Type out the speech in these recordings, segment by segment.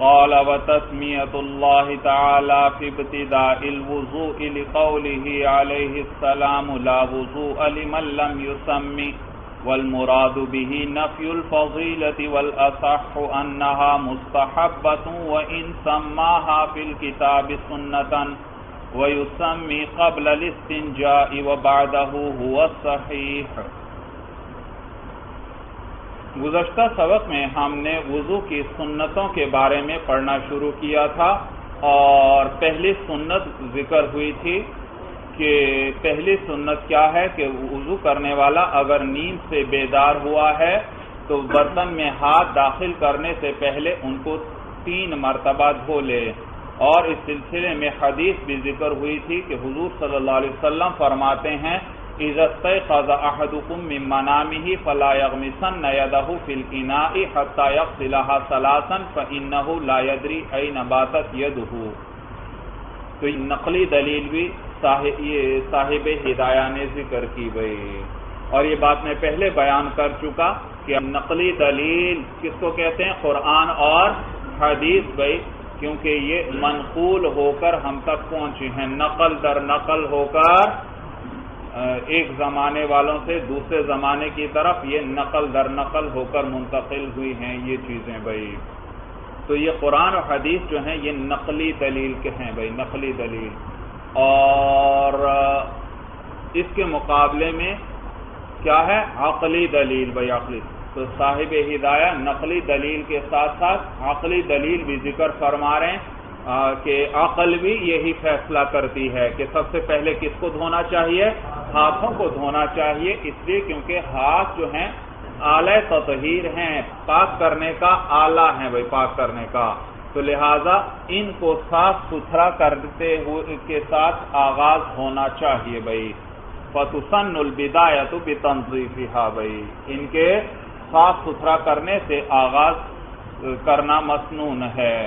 قال وتسمية الله تعالى في ابتداء الوضوء لقوله عليه السلام لا وضوء لمن لم يسمي والمراد به نفي الفضيلة والأصح أنها مستحبة وإن سماها في الكتاب سنة ويسمي قبل الاستنجاء وبعده هو الصحيح۔ گزشتہ سبق میں ہم نے وضو کی سنتوں کے بارے میں پڑھنا شروع کیا تھا، اور پہلی سنت ذکر ہوئی تھی کہ پہلی سنت کیا ہے کہ وضو کرنے والا اگر نیند سے بیدار ہوا ہے تو برتن میں ہاتھ داخل کرنے سے پہلے ان کو 3 مرتبہ دھو لے۔ اور اس سلسلے میں حدیث بھی ذکر ہوئی تھی کہ حضور صلی اللہ علیہ وسلم فرماتے ہیں اذا استيقظ احدكم من منامه فلا يغمسن يده في الاناء حتى يغسلها 3 فانه لا يدري اين باتت يده۔ تو نقلی دلیل بھی صاحب ہدایہ نے ذکر کی گئی، اور یہ بات میں پہلے بیان کر چکا کہ نقلی دلیل کس کو کہتے ہیں؟ قرآن اور حدیث بھائی، کیونکہ یہ منقول ہو کر ہم تک پہنچی ہیں، نقل در نقل ہو کر ایک زمانے والوں سے دوسرے زمانے کی طرف یہ نقل در نقل ہو کر منتقل ہوئی ہیں یہ چیزیں بھائی۔ تو یہ قرآن و حدیث جو ہیں یہ نقلی دلیل کے ہیں بھائی، نقلی دلیل۔ اور اس کے مقابلے میں کیا ہے؟ عقلی دلیل بھائی، عقلی۔ تو صاحب ہدایہ نقلی دلیل کے ساتھ ساتھ عقلی دلیل بھی ذکر فرما رہے ہیں کہ عقل بھی یہی فیصلہ کرتی ہے کہ سب سے پہلے کس کو دھونا چاہیے؟ ہاتھوں کو دھونا چاہیے، اس لیے کیونکہ ہاتھ جو ہیں آلہ تطہیر ہیں، پاک کرنے کا آلہ ہیں بھائی، پاک کرنے کا، تو لہٰذا ان کو صاف ستھرا کرتے ہوئے کے ساتھ آغاز ہونا چاہیے بھائی۔ فَتُسَنُّ الْبِدَایَةُ بِتَنظِیفِہَا بھائی، ان کے صاف ستھرا کرنے سے آغاز کرنا مسنون ہے۔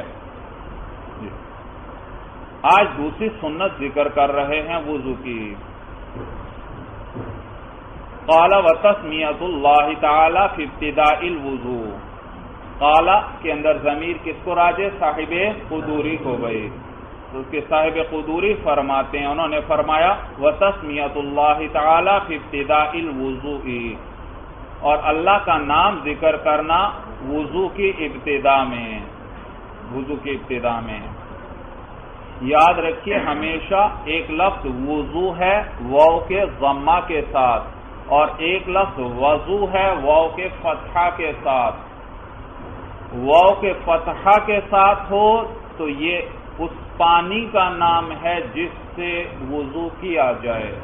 آج دوسری سنت ذکر کر رہے ہیں وضو کی۔ قال وتسمیۃ اللہ تعالی فی ابتداء الوضوء، قال کے اندر ضمیر کس کو راجع؟ صاحب قدوری کو گئی، تو اس کے صاحب قدوری فرماتے ہیں، انہوں نے فرمایا وتسمیۃ اللہ تعالی فی ابتداء الوضوء، اور اللہ کا نام ذکر کرنا وضو کی ابتدا میں، وضو کی ابتدا میں۔ یاد رکھیے ہمیشہ ایک لفظ وضو ہے واو کے ضمہ کے ساتھ، اور ایک لفظ وضو ہے واو کے فتحہ کے ساتھ۔ واو کے فتحہ کے ساتھ ہو تو یہ اس پانی کا نام ہے جس سے وضو کیا جائے،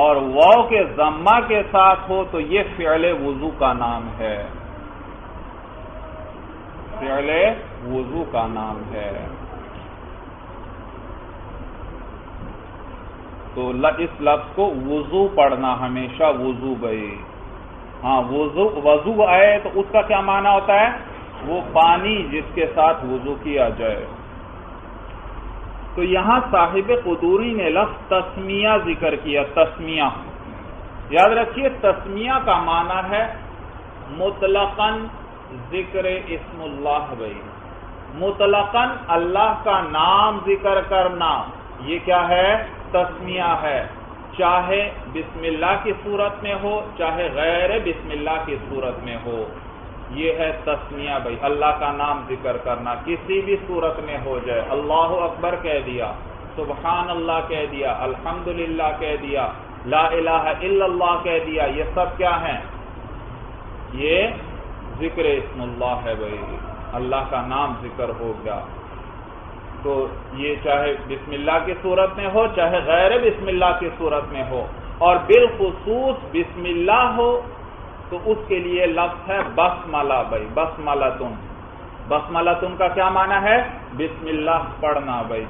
اور واو کے ضمہ کے ساتھ ہو تو یہ فعل وضو کا نام ہے، فعل وضو کا نام ہے۔ تو اس لفظ کو وضو پڑھنا ہمیشہ، وضو بھائی، ہاں وضو آئے تو اس کا کیا معنی ہوتا ہے؟ وہ پانی جس کے ساتھ وضو کیا جائے۔ تو یہاں صاحب قدوری نے لفظ تسمیہ ذکر کیا، تسمیہ۔ یاد رکھیے تسمیہ کا معنی ہے مطلقاً ذکر اسم اللہ بھائی، مطلقاً اللہ کا نام ذکر کرنا، یہ کیا ہے؟ تسمیہ ہے، چاہے بسم اللہ کی صورت میں ہو چاہے غیر بسم اللہ کی صورت میں ہو، یہ ہے تسمیہ بھائی، اللہ کا نام ذکر کرنا کسی بھی صورت میں ہو جائے، اللہ اکبر کہہ دیا، سبحان اللہ کہہ دیا، الحمدللہ کہہ دیا، لا الہ الا اللہ کہہ دیا، یہ سب کیا ہیں؟ یہ ذکر اسم اللہ ہے بھائی، اللہ کا نام ذکر ہو گیا۔ تو یہ چاہے بسم اللہ کی صورت میں ہو چاہے غیر بسم اللہ کی صورت میں ہو، اور بالخصوص بسم اللہ ہو تو اس کے لیے لفظ ہے بسملہ بھائی، بسملتن۔ بسملتن کا کیا معنی ہے؟ بسم اللہ پڑھنا بھائی،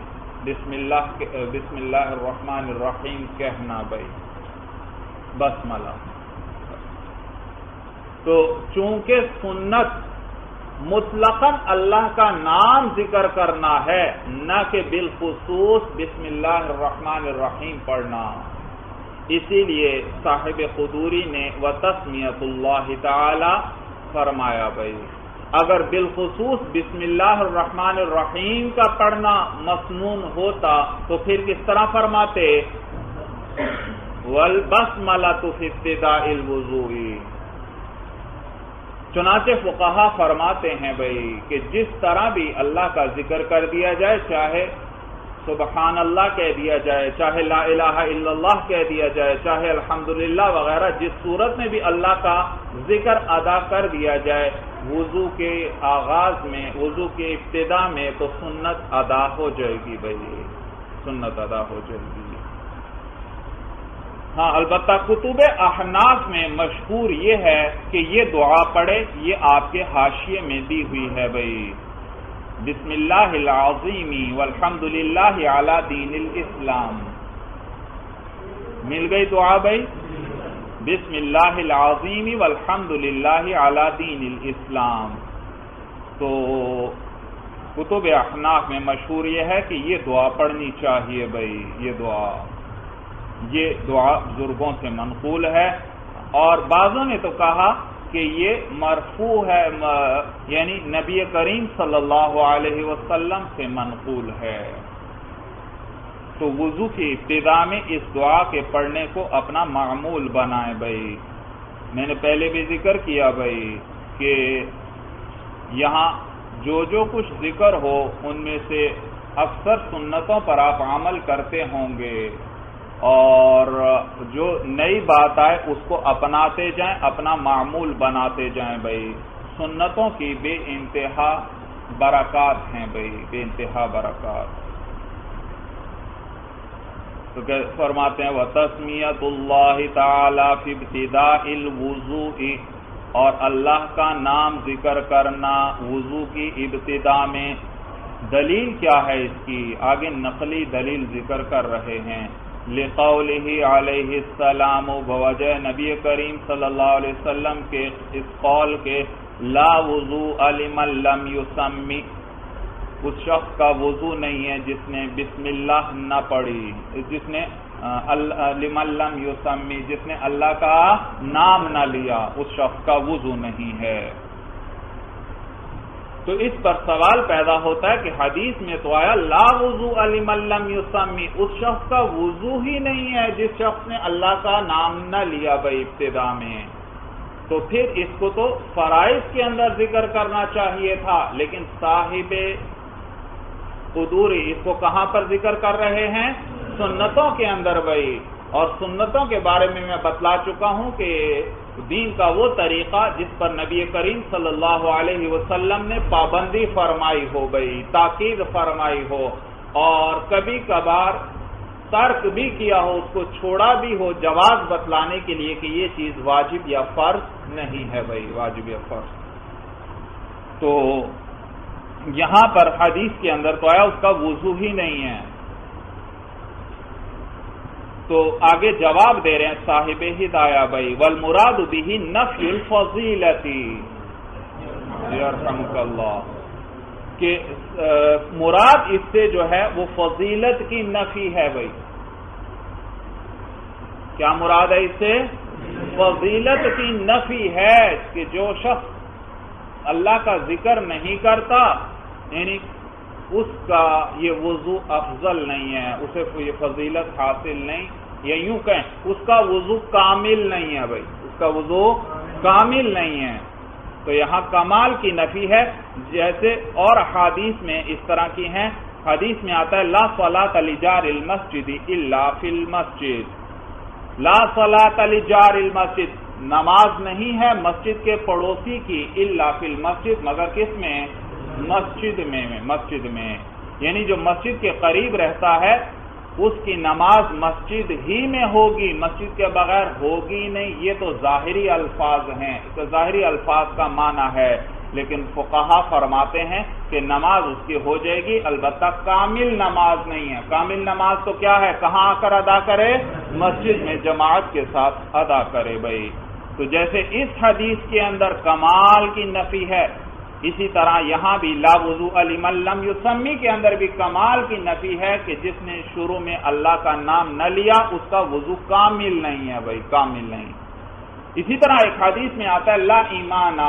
بسم اللہ الرحمن الرحیم کہنا بھائی، بسملہ۔ تو چونکہ سنت مطلقاً اللہ کا نام ذکر کرنا ہے، نہ کہ بالخصوص بسم اللہ الرحمن الرحیم پڑھنا، اسی لیے صاحب قدوری نے وتسمیۃ اللہ تعالی فرمایا بھائی، اگر بالخصوص بسم اللہ الرحمن الرحیم کا پڑھنا مسنون ہوتا تو پھر کس طرح فرماتے؟ وَالْبَسْمَلَةُ فِي ابْتِدَاءِ الْوُضُوءِ۔ چنانچہ فقہا فرماتے ہیں بھائی کہ جس طرح بھی اللہ کا ذکر کر دیا جائے، چاہے سبحان اللہ کہہ دیا جائے، چاہے لا الہ الا اللہ کہہ دیا جائے، چاہے الحمدللہ وغیرہ، جس صورت میں بھی اللہ کا ذکر ادا کر دیا جائے وضو کے آغاز میں، وضو کے ابتدا میں، تو سنت ادا ہو جائے گی بھائی، سنت ادا ہو جائے گی۔ ہاں البتہ کتب احناف میں مشہور یہ ہے کہ یہ دعا پڑھے، یہ آپ کے حاشیے میں دی ہوئی ہے بھائی، بسم اللہ العظیم والحمد للہ علی دین الاسلام۔ مل گئی دعا بھائی، بسم اللہ العظیم والحمد للہ علی دین الاسلام۔ تو کتب احناف میں مشہور یہ ہے کہ یہ دعا پڑھنی چاہیے بھائی، یہ دعا بزرگوں سے منقول ہے، اور بعضوں نے تو کہا کہ یہ مرفوع ہے، یعنی نبی کریم صلی اللہ علیہ وسلم سے منقول ہے۔ تو وضو کی ابتدا میں اس دعا کے پڑھنے کو اپنا معمول بنائیں بھائی۔ میں نے پہلے بھی ذکر کیا بھائی کہ یہاں جو کچھ ذکر ہو ان میں سے اکثر سنتوں پر آپ عمل کرتے ہوں گے، اور جو نئی بات آئے اس کو اپناتے جائیں، اپنا معمول بناتے جائیں بھائی۔ سنتوں کی بے انتہا برکات ہیں بھائی، بے انتہا برکات۔ تو فرماتے ہیں وَتَسْمِيَةُ اللَّهِ تَعَالَى فِي ابْتِدَاءِ الْوُضُوءِ، اور اللہ کا نام ذکر کرنا وضو کی ابتدا میں۔ دلیل کیا ہے اس کی؟ آگے نقلی دلیل ذکر کر رہے ہیں، لِقَوْلِهِ عَلَيْهِ السَّلَامُ، بوجہ نبی کریم صلی اللہ علیہ وسلم کے اس قول کے، لا وضوء لمن لم يسمی، اس شخص کا وضو نہیں ہے جس نے بسم اللہ نہ پڑھی، جس نے لمن لم یسمی، جس نے اللہ کا نام نہ لیا، اس شخص کا وضو نہیں ہے۔ تو اس پر سوال پیدا ہوتا ہے کہ حدیث میں تو آیا لا وضوء لمن لم یسمی، اس شخص کا وضو ہی نہیں ہے جس شخص نے اللہ کا نام نہ لیا بھائی ابتدا میں، تو پھر اس کو تو فرائض کے اندر ذکر کرنا چاہیے تھا، لیکن صاحب قدوری اس کو کہاں پر ذکر کر رہے ہیں؟ سنتوں کے اندر بھائی، اور سنتوں کے بارے میں بتلا چکا ہوں کہ دین کا وہ طریقہ جس پر نبی کریم صلی اللہ علیہ وسلم نے پابندی فرمائی ہو بھائی، تاکید فرمائی ہو، اور کبھی کبھار ترک بھی کیا ہو، اس کو چھوڑا بھی ہو، جواز بتلانے کے لیے کہ یہ چیز واجب یا فرض نہیں ہے بھائی، واجب یا فرض۔ تو یہاں پر حدیث کے اندر تو آیا اس کا وضو ہی نہیں ہے، تو آگے جواب دے رہے ہیں صاحب ہدایہ بھائی، والمراد به نفی الفضیلت، یرحمک اللہ، کہ مراد اس سے جو ہے وہ فضیلت کی نفی ہے بھائی۔ کیا مراد ہے اس سے؟ فضیلت کی نفی ہے کہ جو شخص اللہ کا ذکر نہیں کرتا، یعنی اس کا یہ وضو افضل نہیں ہے، اسے یہ فضیلت حاصل نہیں، یا یوں کہیں اس کا وضو کامل نہیں ہے بھائی، اس کا وضو کامل نہیں ہے۔ تو یہاں کمال کی نفی ہے، جیسے اور حدیث میں اس طرح کی ہیں، حدیث میں آتا ہے لا صلاۃ لجار المسجد الا فی المسجد، لا صلاۃ لجار المسجد، نماز نہیں ہے مسجد کے پڑوسی کی الا فی المسجد، مگر کس میں؟ مسجد میں، یعنی جو مسجد کے قریب رہتا ہے اس کی نماز مسجد ہی میں ہوگی، مسجد کے بغیر ہوگی نہیں۔ یہ تو ظاہری الفاظ ہیں، تو ظاہری الفاظ کا معنی ہے، لیکن فقہا فرماتے ہیں کہ نماز اس کی ہو جائے گی، البتہ کامل نماز نہیں ہے۔ کامل نماز تو کیا ہے؟ کہاں آ کر ادا کرے؟ مسجد میں جماعت کے ساتھ ادا کرے بھائی۔ تو جیسے اس حدیث کے اندر کمال کی نفی ہے، اسی طرح یہاں بھی لا وضوء لمن لم یسمی کے اندر بھی کمال کی نفی ہے کہ جس نے شروع میں اللہ کا نام نہ لیا اس کا وضو کامل نہیں ہے بھائی، کامل نہیں۔ اسی طرح ایک حدیث میں آتا ہے لا ایمان،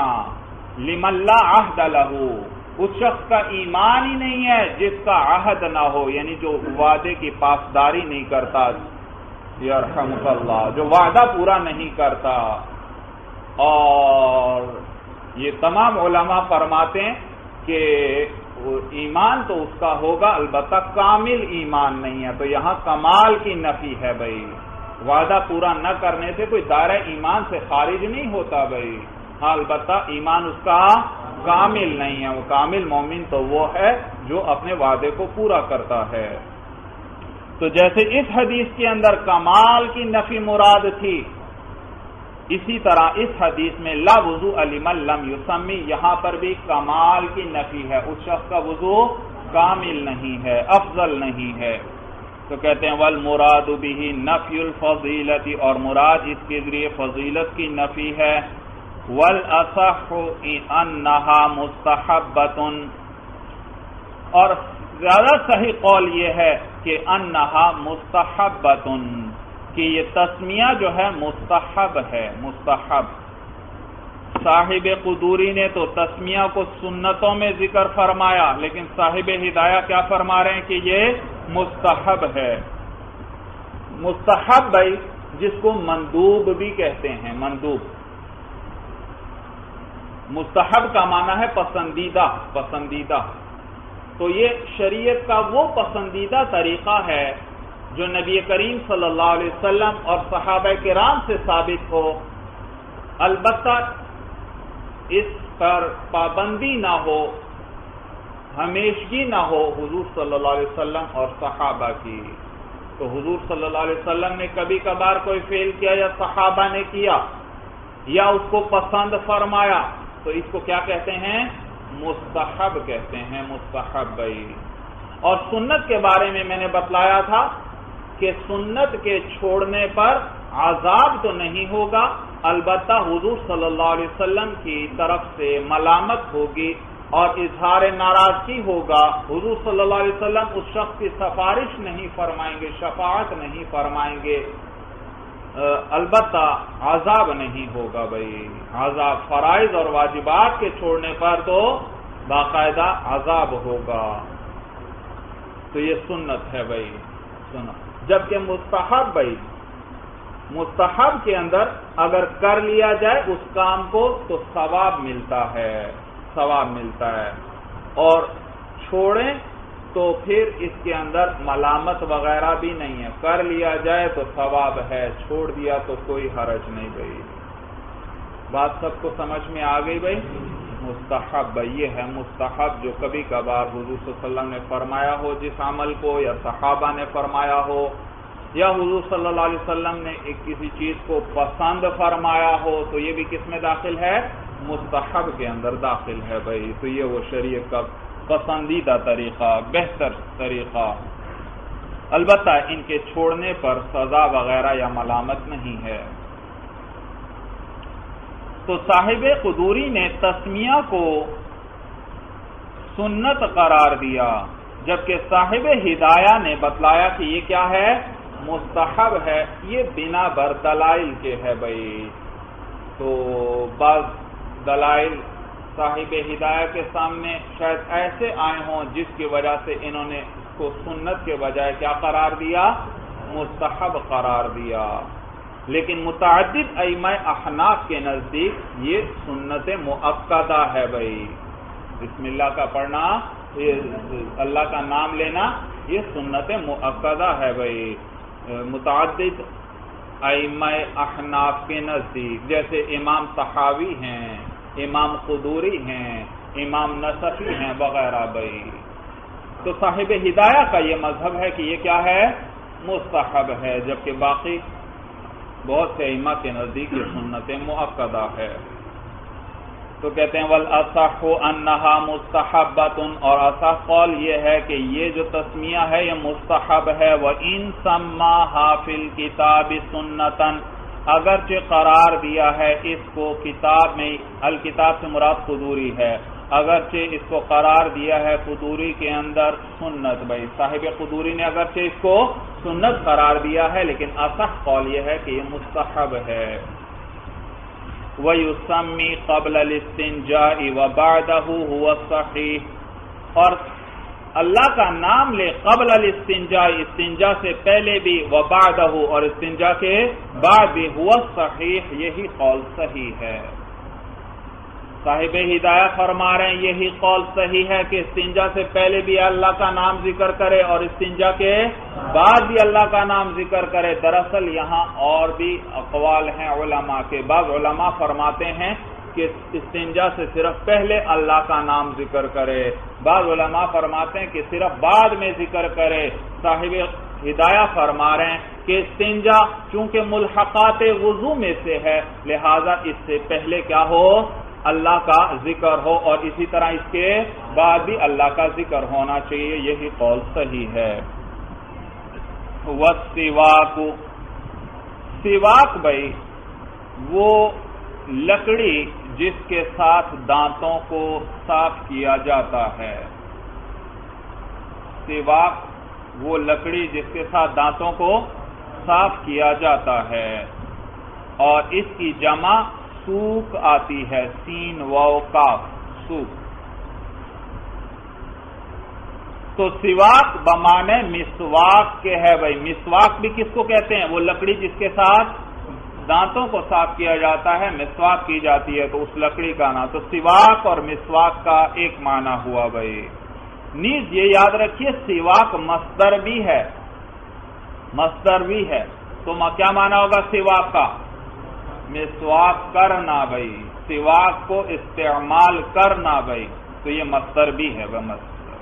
لمن لا عہد لہو، اس شخص کا ایمان ہی نہیں ہے جس کا عہد نہ ہو، یعنی جو وعدے کی پاسداری نہیں کرتا، یرحمک اللہ، جو وعدہ پورا نہیں کرتا۔ اور یہ تمام علماء فرماتے ہیں کہ ایمان تو اس کا ہوگا، البتہ کامل ایمان نہیں ہے، تو یہاں کمال کی نفی ہے بھائی، وعدہ پورا نہ کرنے سے کوئی دائرہ ایمان سے خارج نہیں ہوتا بھائی، ہاں البتہ ایمان اس کا کامل نہیں ہے، وہ کامل مومن تو وہ ہے جو اپنے وعدے کو پورا کرتا ہے۔ تو جیسے اس حدیث کے اندر کمال کی نفی مراد تھی، اسی طرح اس حدیث میں لا وضوء لمن لم یسمی، یہاں پر بھی کمال کی نفی ہے، اس شخص کا وضو کامل نہیں ہے، افضل نہیں ہے۔ تو کہتے ہیں والمراد به نفی الفضیلت، اور مراد اس کے ذریعے فضیلت کی نفی ہے۔ والاصح انہا مستحبۃ، اور زیادہ صحیح قول یہ ہے کہ انہا مستحبۃ، کہ یہ تسمیہ جو ہے مستحب ہے، مستحب۔ صاحب قدوری نے تو تسمیہ کو سنتوں میں ذکر فرمایا، لیکن صاحب ہدایہ کیا فرما رہے ہیں کہ یہ مستحب ہے۔ مستحب بھائی جس کو مندوب بھی کہتے ہیں، مندوب، مستحب کا معنی ہے پسندیدہ، پسندیدہ۔ تو یہ شریعت کا وہ پسندیدہ طریقہ ہے جو نبی کریم صلی اللہ علیہ وسلم اور صحابہ کرام سے ثابت ہو، البتہ اس پر پابندی نہ ہو، ہمیشگی نہ ہو حضور صلی اللہ علیہ وسلم اور صحابہ کی۔ تو حضور صلی اللہ علیہ وسلم نے کبھی کبھار کوئی فعل کیا یا صحابہ نے کیا یا اس کو پسند فرمایا، تو اس کو کیا کہتے ہیں؟ مستحب کہتے ہیں، مستحب بھائی۔ اور سنت کے بارے میں نے بتلایا تھا کہ سنت کے چھوڑنے پر عذاب تو نہیں ہوگا، البتہ حضور صلی اللہ علیہ وسلم کی طرف سے ملامت ہوگی اور اظہار ناراضگی ہوگا۔ حضور صلی اللہ علیہ وسلم اس شخص کی سفارش نہیں فرمائیں گے، شفاعت نہیں فرمائیں گے، البتہ عذاب نہیں ہوگا بھائی، عذاب فرائض اور واجبات کے چھوڑنے پر تو باقاعدہ عذاب ہوگا۔ تو یہ سنت ہے بھائی، سنت۔ جبکہ مستحب بھائی، مستحب کے اندر اگر کر لیا جائے اس کام کو تو ثواب ملتا ہے، ثواب ملتا ہے، اور چھوڑیں تو پھر اس کے اندر ملامت وغیرہ بھی نہیں ہے، کر لیا جائے تو ثواب ہے، چھوڑ دیا تو کوئی حرج نہیں بھائی۔ بات سب کو سمجھ میں آ گئی بھائی؟ مستحب بھائی یہ ہے مستحب، جو کبھی کبھار حضور صلی اللہ علیہ وسلم نے فرمایا ہو جس عمل کو، یا صحابہ نے فرمایا ہو، یا حضور صلی اللہ علیہ وسلم نے کسی چیز کو پسند فرمایا ہو، تو یہ بھی کس میں داخل ہے؟ مستحب کے اندر داخل ہے بھائی۔ تو یہ وہ شریعت کا پسندیدہ طریقہ، بہتر طریقہ، البتہ ان کے چھوڑنے پر سزا وغیرہ یا ملامت نہیں ہے۔ تو صاحب قدوری نے تسمیہ کو سنت قرار دیا، جبکہ صاحب ہدایہ نے بتلایا کہ یہ کیا ہے؟ مستحب ہے۔ یہ بنا بر دلائل کے ہے بھائی۔ تو بعض دلائل صاحب ہدایہ کے سامنے شاید ایسے آئے ہوں جس کی وجہ سے انہوں نے اس کو سنت کے بجائے کیا قرار دیا؟ مستحب قرار دیا، لیکن متعدد ائمہ احناف کے نزدیک یہ سنت مؤکدہ ہے بھائی۔ بسم اللہ کا پڑھنا، اللہ کا نام لینا، یہ سنت مؤکدہ ہے بھائی متعدد ائمہ احناف کے نزدیک، جیسے امام طحاوی ہیں، امام قدوری ہیں، امام نصفی ہیں وغیرہ بھائی۔ تو صاحب ہدایہ کا یہ مذہب ہے کہ یہ کیا ہے؟ مستحب ہے، جبکہ باقی بہت سے ائمہ کے نزدیک یہ سنت مؤکدہ ہے۔ تو کہتے ہیں والاصح انہا مستحبۃ، اور اصح قول یہ ہے کہ یہ جو تسمیہ ہے یہ مستحب ہے۔ وَإِن سَمَّاهَا فِي الْكِتَابِ سُنَّةً، اگرچہ قرار دیا ہے اس کو کتاب میں، الکتاب سے مراد قدوری ہے، اگرچہ اس کو قرار دیا ہے قدوری کے اندر سنت بھائی، صاحب قدوری نے اگرچہ اس کو سنت قرار دیا ہے، لیکن اصح قول یہ ہے کہ یہ مستحب ہے۔ وَيُسَمِّي قَبْلَ الِاسْتِنْجَاءِ وَبَعْدَهُ هُوَ الصَّحِيحُ، اور اللہ کا نام لے قبل الاستنجاء، استنجا سے پہلے بھی، وبعدہ اور استنجا کے بعد بھی، هُوَ الصحیح یہی قول صحیح ہے۔ صاحب ہدایہ فرما رہے ہیں یہی قول صحیح ہے کہ استنجا سے پہلے بھی اللہ کا نام ذکر کرے اور استنجا کے بعد بھی اللہ کا نام ذکر کرے۔ دراصل یہاں اور بھی اقوال ہیں علماء کے، بعض علماء فرماتے ہیں کہ استنجا سے صرف پہلے اللہ کا نام ذکر کرے، بعض علماء فرماتے ہیں کہ صرف بعد میں ذکر کرے۔ صاحب ہدایہ فرما رہے ہیں کہ استنجا چونکہ ملحقات وضو میں سے ہے، لہذا اس سے پہلے کیا ہو، اللہ کا ذکر ہو، اور اسی طرح اس کے بعد بھی اللہ کا ذکر ہونا چاہیے، یہی قول صحیح ہے۔ والسواک، سواک بھائی وہ لکڑی جس کے ساتھ دانتوں کو صاف کیا جاتا ہے، سواک وہ لکڑی جس کے ساتھ دانتوں کو صاف کیا جاتا ہے، اور اس کی جمع سوک آتی ہے، سین واو کاف، سوک۔ تو سواک بمانے مسواک کے ہے بھائی، مسواک بھی کس کو کہتے ہیں، وہ لکڑی جس کے ساتھ دانتوں کو صاف کیا جاتا ہے، مسواک کی جاتی ہے، تو اس لکڑی کا نام۔ تو سواک اور مسواک کا ایک معنی ہوا بھائی۔ نیز یہ یاد رکھیے سواک مصدر بھی ہے، مصدر بھی ہے، تو کیا معنی ہوگا سواک کا، مسواک کرنا بھائی، سواک کو استعمال کرنا بھائی، تو یہ مصدر بھی ہے مصدر۔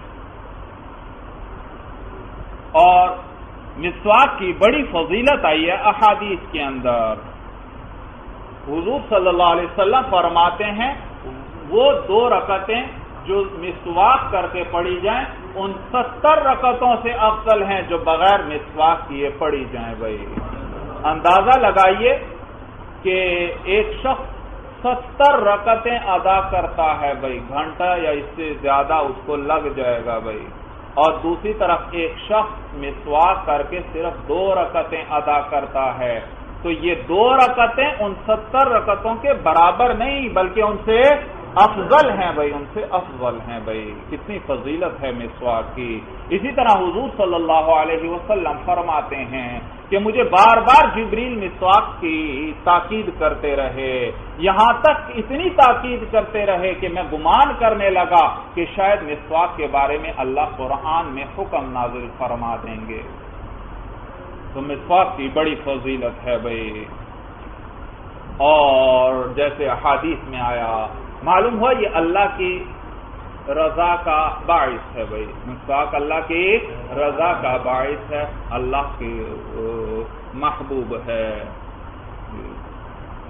اور مسواک کی بڑی فضیلت آئی ہے احادیث کے اندر، حضور صلی اللہ علیہ وسلم فرماتے ہیں وہ 2 رکعتیں جو مسواک کر کے پڑھی جائیں ان 70 رکعتوں سے افضل ہیں جو بغیر مسواک کیے پڑھی جائیں بھائی۔ اندازہ لگائیے کہ ایک شخص 70 رکعتیں ادا کرتا ہے بھائی، گھنٹہ یا اس سے زیادہ اس کو لگ جائے گا بھائی، اور دوسری طرف ایک شخص مسواک کر کے صرف 2 رکعتیں ادا کرتا ہے، تو یہ 2 رکعتیں ان 70 رکعتوں کے برابر نہیں بلکہ ان سے افضل ہیں بھائی، ان سے افضل ہیں بھائی، کتنی فضیلت ہے مسواک کی۔ اسی طرح حضور صلی اللہ علیہ وسلم فرماتے ہیں کہ مجھے بار بار جبریل مسواک کی تاکید کرتے رہے، یہاں تک اتنی تاکید کرتے رہے کہ میں گمان کرنے لگا کہ شاید مسواک کے بارے میں اللہ قرآن میں حکم نازل فرما دیں گے۔ تو مسواک کی بڑی فضیلت ہے بھائی، اور جیسے احادیث میں آیا معلوم ہوا یہ اللہ کی رضا کا باعث ہے بھائی، مسواک اللہ کی رضا کا باعث ہے، اللہ کی محبوب ہے،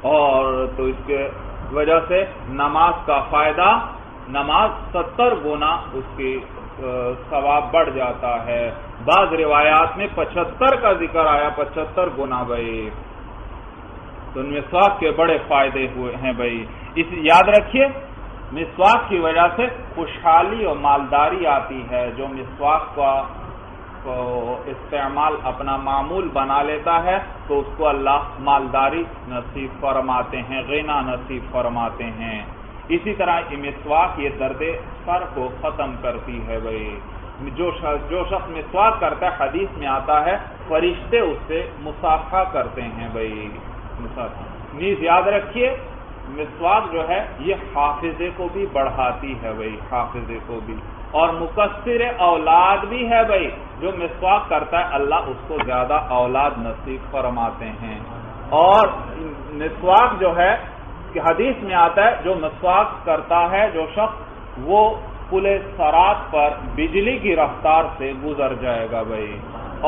اور تو اس کے وجہ سے نماز کا فائدہ، نماز 70 گنا اس کی ثواب بڑھ جاتا ہے، بعض روایات میں 75 کا ذکر آیا، 75 گنا بھائی، تو مسواک کے بڑے فائدے ہوئے ہیں بھائی۔ اس یاد رکھیے مسواک کی وجہ سے خوشحالی اور مالداری آتی ہے، جو مسواک کا استعمال اپنا معمول بنا لیتا ہے تو اس کو اللہ مالداری نصیب فرماتے ہیں، غنا نصیب فرماتے ہیں۔ اسی طرح مسواک یہ درد سر کو ختم کرتی ہے بھائی، جو شخص مسواک کرتا ہے حدیث میں آتا ہے فرشتے اس سے مصافحہ کرتے ہیں بھائی، نیز یاد رکھیے مسواک جو ہے یہ حافظے کو بھی بڑھاتی ہے بھائی، حافظے کو بھی، اور مکثر اولاد بھی ہے بھائی، جو مسواک کرتا ہے اللہ اس کو زیادہ اولاد نصیب فرماتے ہیں۔ اور مسواک جو ہے کہ حدیث میں آتا ہے جو مسواک کرتا ہے جو شخص وہ پل صراط پر بجلی کی رفتار سے گزر جائے گا بھائی،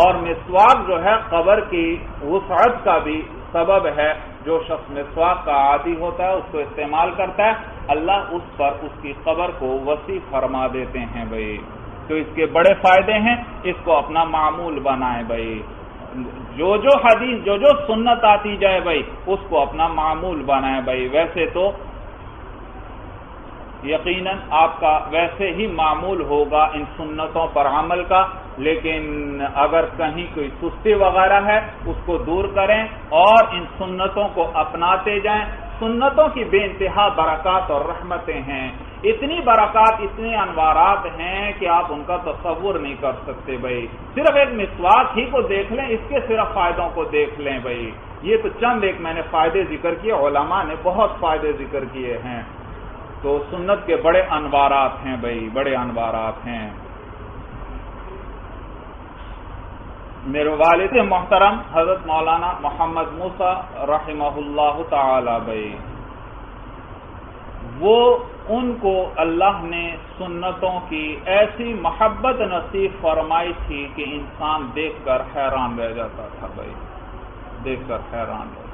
اور مسواک جو ہے قبر کی وسعت کا بھی سبب ہے، جو شخص مسواک کا عادی ہوتا ہے اس کو استعمال کرتا ہے اللہ اس پر اس کی قبر کو وسیع فرما دیتے ہیں بھائی، تو اس کے بڑے فائدے ہیں، اس کو اپنا معمول بنائیں بھائی، جو حدیث جو سنت آتی جائے بھائی اس کو اپنا معمول بنائیں بھائی۔ ویسے تو یقیناً آپ کا ویسے ہی معمول ہوگا ان سنتوں پر عمل کا، لیکن اگر کہیں کوئی سستی وغیرہ ہے اس کو دور کریں اور ان سنتوں کو اپناتے جائیں، سنتوں کی بے انتہا برکات اور رحمتیں ہیں، اتنی برکات، اتنے انوارات ہیں کہ آپ ان کا تصور نہیں کر سکتے بھائی۔ صرف ایک مسواک ہی کو دیکھ لیں، اس کے صرف فائدوں کو دیکھ لیں بھائی۔ یہ تو چند ایک میں نے فائدے ذکر کیے، علماء نے بہت فائدے ذکر کیے ہیں۔ تو سنت کے بڑے انوارات ہیں بھائی، بڑے انوارات ہیں۔ میرے والد محترم حضرت مولانا محمد موسیٰ رحمہ اللہ تعالی بھائی، وہ ان کو اللہ نے سنتوں کی ایسی محبت نصیب فرمائی تھی کہ انسان دیکھ کر حیران رہ جاتا تھا بھائی، دیکھ کر حیران رہ جاتا۔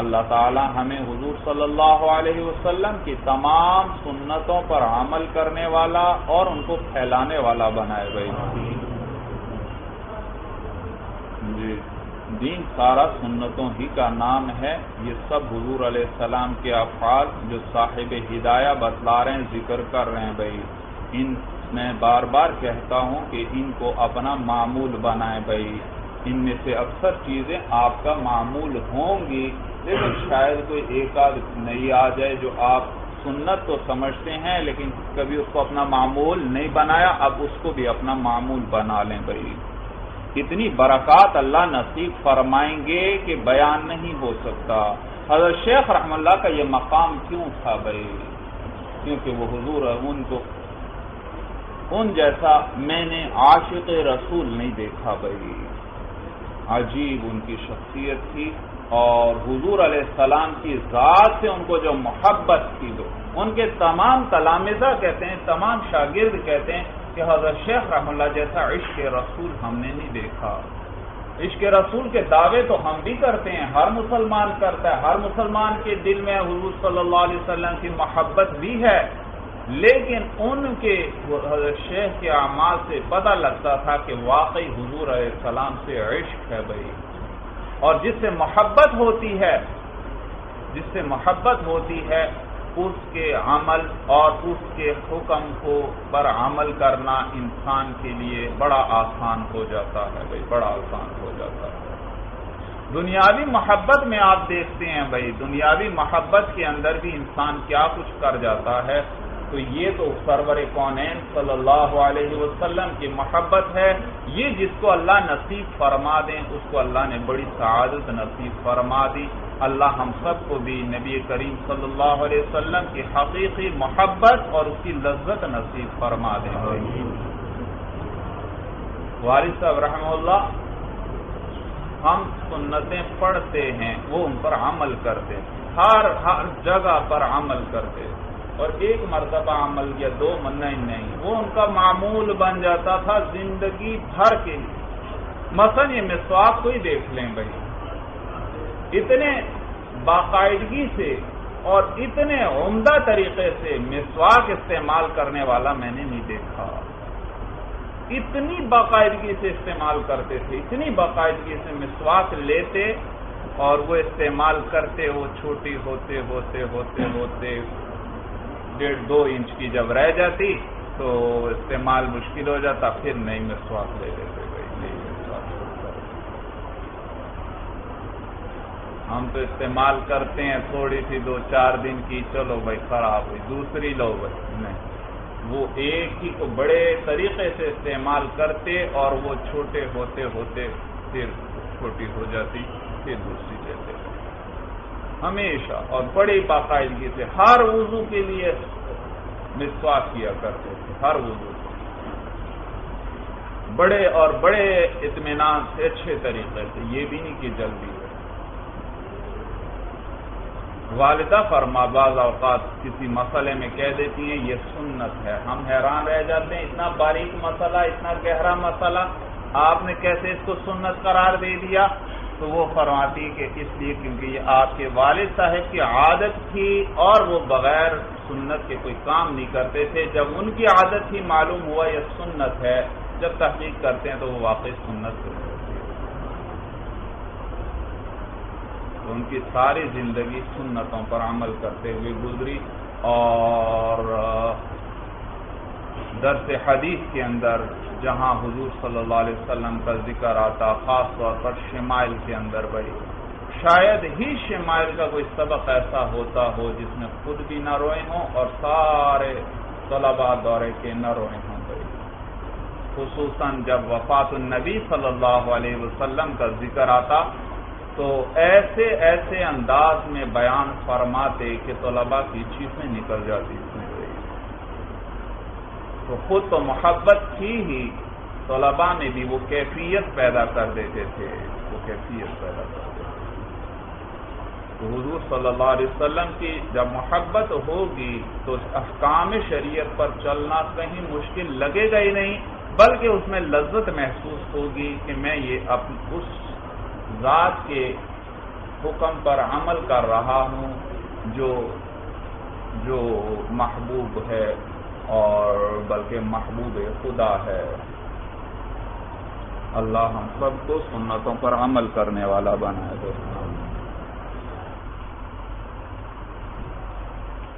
اللہ تعالی ہمیں حضور صلی اللہ علیہ وسلم کی تمام سنتوں پر عمل کرنے والا اور ان کو پھیلانے والا بنائے بھائی۔ جی، دین سارا سنتوں ہی کا نام ہے۔ یہ سب حضور علیہ السلام کے افعال جو صاحب ہدایہ بتلا رہے ہیں، ذکر کر رہے ہیں بھائی، ان میں بار بار کہتا ہوں کہ ان کو اپنا معمول بنائیں بھائی۔ ان میں سے اکثر چیزیں آپ کا معمول ہوں گی، لیکن شاید کوئی ایک آدھ نئی آ جائے جو آپ سنت تو سمجھتے ہیں لیکن کبھی اس کو اپنا معمول نہیں بنایا، اب اس کو بھی اپنا معمول بنا لیں بھائی۔ اتنی برکات اللہ نصیب فرمائیں گے کہ بیان نہیں ہو سکتا۔ حضرت شیخ رحم اللہ کا یہ مقام کیوں تھا بھائی؟ کیونکہ وہ حضور ان جیسا میں نے عاشق رسول نہیں دیکھا بھائی۔ عجیب ان کی شخصیت تھی، اور حضور علیہ السلام کی ذات سے ان کو جو محبت تھی، ان کے تمام تلامذہ کہتے ہیں، تمام شاگرد کہتے ہیں کہ حضرت شیخ رحم اللہ جیسا عشق رسول ہم نے نہیں دیکھا۔ عشق رسول کے دعوے تو ہم بھی کرتے ہیں، ہر مسلمان کرتا ہے، ہر مسلمان کے دل میں حضور صلی اللہ علیہ وسلم کی محبت بھی ہے، لیکن ان کے حضرت شیخ کے اعمال سے پتہ لگتا تھا کہ واقعی حضور علیہ السلام سے عشق ہے بھائی۔ اور جس سے محبت ہوتی ہے، جس سے محبت ہوتی ہے، اس کے عمل اور اس کے حکم کو پر عمل کرنا انسان کے لیے بڑا آسان ہو جاتا ہے بھائی، بڑا آسان ہو جاتا ہے۔ دنیاوی محبت میں آپ دیکھتے ہیں بھائی، دنیاوی محبت کے اندر بھی انسان کیا کچھ کر جاتا ہے، تو یہ تو سرور کونین صلی اللہ علیہ وسلم کی محبت ہے۔ یہ جس کو اللہ نصیب فرما دیں اس کو اللہ نے بڑی سعادت نصیب فرما دی۔ اللہ ہم سب کو بھی نبی کریم صلی اللہ علیہ وسلم کی حقیقی محبت اور اس کی لذت نصیب فرما دیں۔ والد صاحب رحمہ اللہ، ہم سنتیں پڑھتے ہیں، وہ ان پر عمل کرتے، ہر جگہ پر عمل کرتے، اور ایک مرتبہ عمل یا دو نہیں، وہ ان کا معمول بن جاتا تھا زندگی بھر کے لیے۔ مثلا یہ مسواک کو ہی دیکھ لیں بھائی، اتنے باقاعدگی سے اور اتنے عمدہ طریقے سے مسواک استعمال کرنے والا میں نے نہیں دیکھا۔ اتنی باقاعدگی سے استعمال کرتے تھے، اتنی باقاعدگی سے مسواک لیتے اور وہ استعمال کرتے، وہ چھوٹی ہوتے ہوتے ہوتے ہوتے 1.5-2 انچ کی جب رہ جاتی تو استعمال مشکل ہو جاتا، پھر نئی مسواک لے لیتے بھائی، نئی مسواک۔ ہم تو استعمال کرتے ہیں تھوڑی سی 2-4 دن کی، چلو بھائی خراب ہوئی، دوسری لو بھائی، نہیں، وہ ایک ہی کو بڑے طریقے سے استعمال کرتے اور وہ چھوٹے ہوتے ہوتے پھر چھوٹی ہو جاتی، پھر دوسری لیتے ہمیشہ، اور بڑی باقاعدگی سے ہر وضو کے لیے مسواک کیا کرتے تھے، ہر وضو بڑے اور بڑے اطمینان سے، اچھے طریقے سے، یہ بھی نہیں کہ جلدی ہے۔ والدہ فرما بعض اوقات کسی مسئلے میں کہہ دیتی ہیں یہ سنت ہے، ہم حیران رہ جاتے ہیں، اتنا باریک مسئلہ، اتنا گہرا مسئلہ آپ نے کیسے اس کو سنت قرار دے دیا؟ تو وہ فرماتی کہ اس لیے کیونکہ یہ آپ کے والد صاحب کی عادت تھی اور وہ بغیر سنت کے کوئی کام نہیں کرتے تھے، جب ان کی عادت ہی معلوم ہوا یہ سنت ہے، جب تحقیق کرتے ہیں تو وہ واقعی سنت ہوتی ہے۔ تو ان کی ساری زندگی سنتوں پر عمل کرتے ہوئے گزری، اور درس حدیث کے اندر جہاں حضور صلی اللہ علیہ وسلم کا ذکر آتا، خاص طور پر شمائل کے اندر بھائی، شاید ہی شمائل کا کوئی سبق ایسا ہوتا ہو جس میں خود بھی نہ روئے ہوں اور سارے طلباء دورے کے نہ روئے ہوں گے، خصوصاً جب وفات النبی صلی اللہ علیہ وسلم کا ذکر آتا تو ایسے ایسے انداز میں بیان فرماتے کہ طلباء کی چیخیں نکل جاتی تھیں۔ تو خود تو محبت تھی ہی، طلباء میں بھی وہ کیفیت پیدا کر دیتے تھے، وہ کیفیت پیدا کر دیتے تھے۔ تو حضور صلی اللہ علیہ وسلم کی جب محبت ہوگی تو احکام شریعت پر چلنا کہیں مشکل لگے گا ہی نہیں، بلکہ اس میں لذت محسوس ہوگی کہ میں یہ اس ذات کے حکم پر عمل کر رہا ہوں جو محبوب ہے اور بلکہ محبوب خدا ہے۔ اللہ ہم سب کو سنتوں پر عمل کرنے والا بنائے دے۔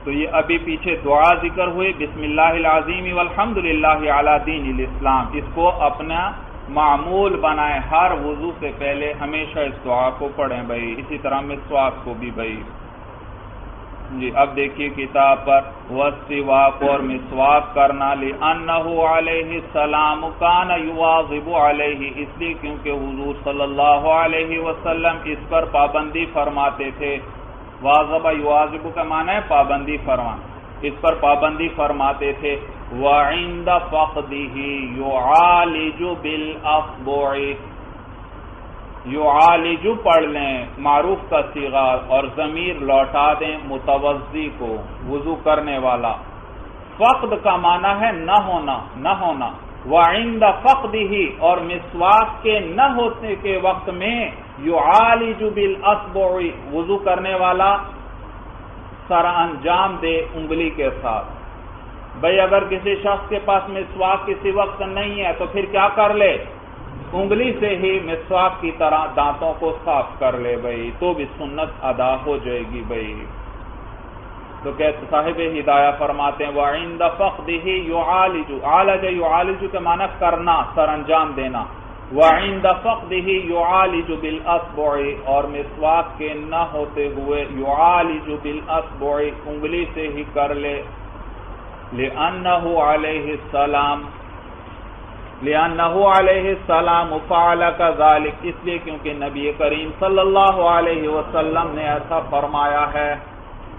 تو یہ ابھی پیچھے دعا ذکر ہوئی، بسم اللہ العظیم والحمد للہ علی دین الاسلام، اس کو اپنا معمول بنائیں، ہر وضو سے پہلے ہمیشہ اس دعا کو پڑھیں بھائی، اسی طرح مسواک کو بھی بھائی جی۔ اب دیکھیے کتاب پر والسواک اور مسواک کرنا، لأنہ علیہ السلام کان یواظب علیہ، اس لیے کیونکہ حضور صلی اللہ علیہ وسلم اس پر پابندی فرماتے تھے۔ واظب یواظب کا معنی ہے پابندی فرمان، اس پر پابندی فرماتے تھے۔ وعند فقدہ یعالج بالاصبع، یعالج پڑھ لیں معروف کا صیغہ اور ضمیر لوٹا دیں متوضی کو، وضو کرنے والا۔ فقد کا معنی ہے نہ ہونا، نہ ہونا۔ وعند فقدہ، اور مسواک کے نہ ہونے کے وقت میں یعالج بالاصبع، وضو کرنے والا سر انجام دے انگلی کے ساتھ۔ بھئی اگر کسی شخص کے پاس مسواک کسی وقت نہیں ہے تو پھر کیا کر لے؟ انگلی سے ہی مسواک کی طرح دانتوں کو صاف کر لے بھئی، تو بھی سنت ادا ہو جائے گی بھئی۔ تو کہتے صاحب ہدایہ فرماتے ہیں وعند فقدہ یعالج، عالج یعالج کے معنی کرنا، سر انجام دینا۔ وعند فقدہ یعالج بالاصبع، اور مسواک کے نہ ہوتے ہوئے یعالج بالاصبع، انگلی سے ہی کر لے۔ لأنہ علیہ السلام فعل کذالک، اس لیے کیونکہ نبی کریم صلی اللہ علیہ وسلم نے ایسا فرمایا ہے۔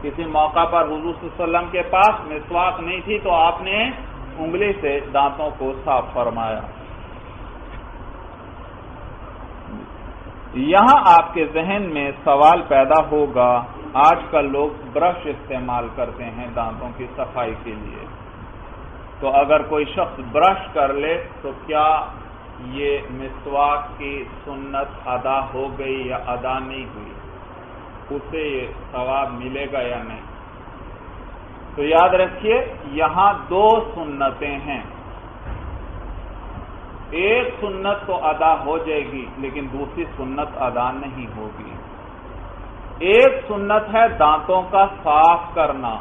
کسی موقع پر حضور صلی اللہ علیہ وسلم کے پاس مسواک نہیں تھی تو آپ نے انگلی سے دانتوں کو صاف فرمایا۔ یہاں آپ کے ذہن میں سوال پیدا ہوگا، آج کل لوگ برش استعمال کرتے ہیں دانتوں کی صفائی کے لیے، تو اگر کوئی شخص برش کر لے تو کیا یہ مسواک کی سنت ادا ہو گئی یا ادا نہیں ہوئی، اسے یہ ثواب ملے گا یا نہیں؟ تو یاد رکھیے یہاں دو سنتیں ہیں، ایک سنت تو ادا ہو جائے گی لیکن دوسری سنت ادا نہیں ہوگی۔ ایک سنت ہے دانتوں کا صاف کرنا،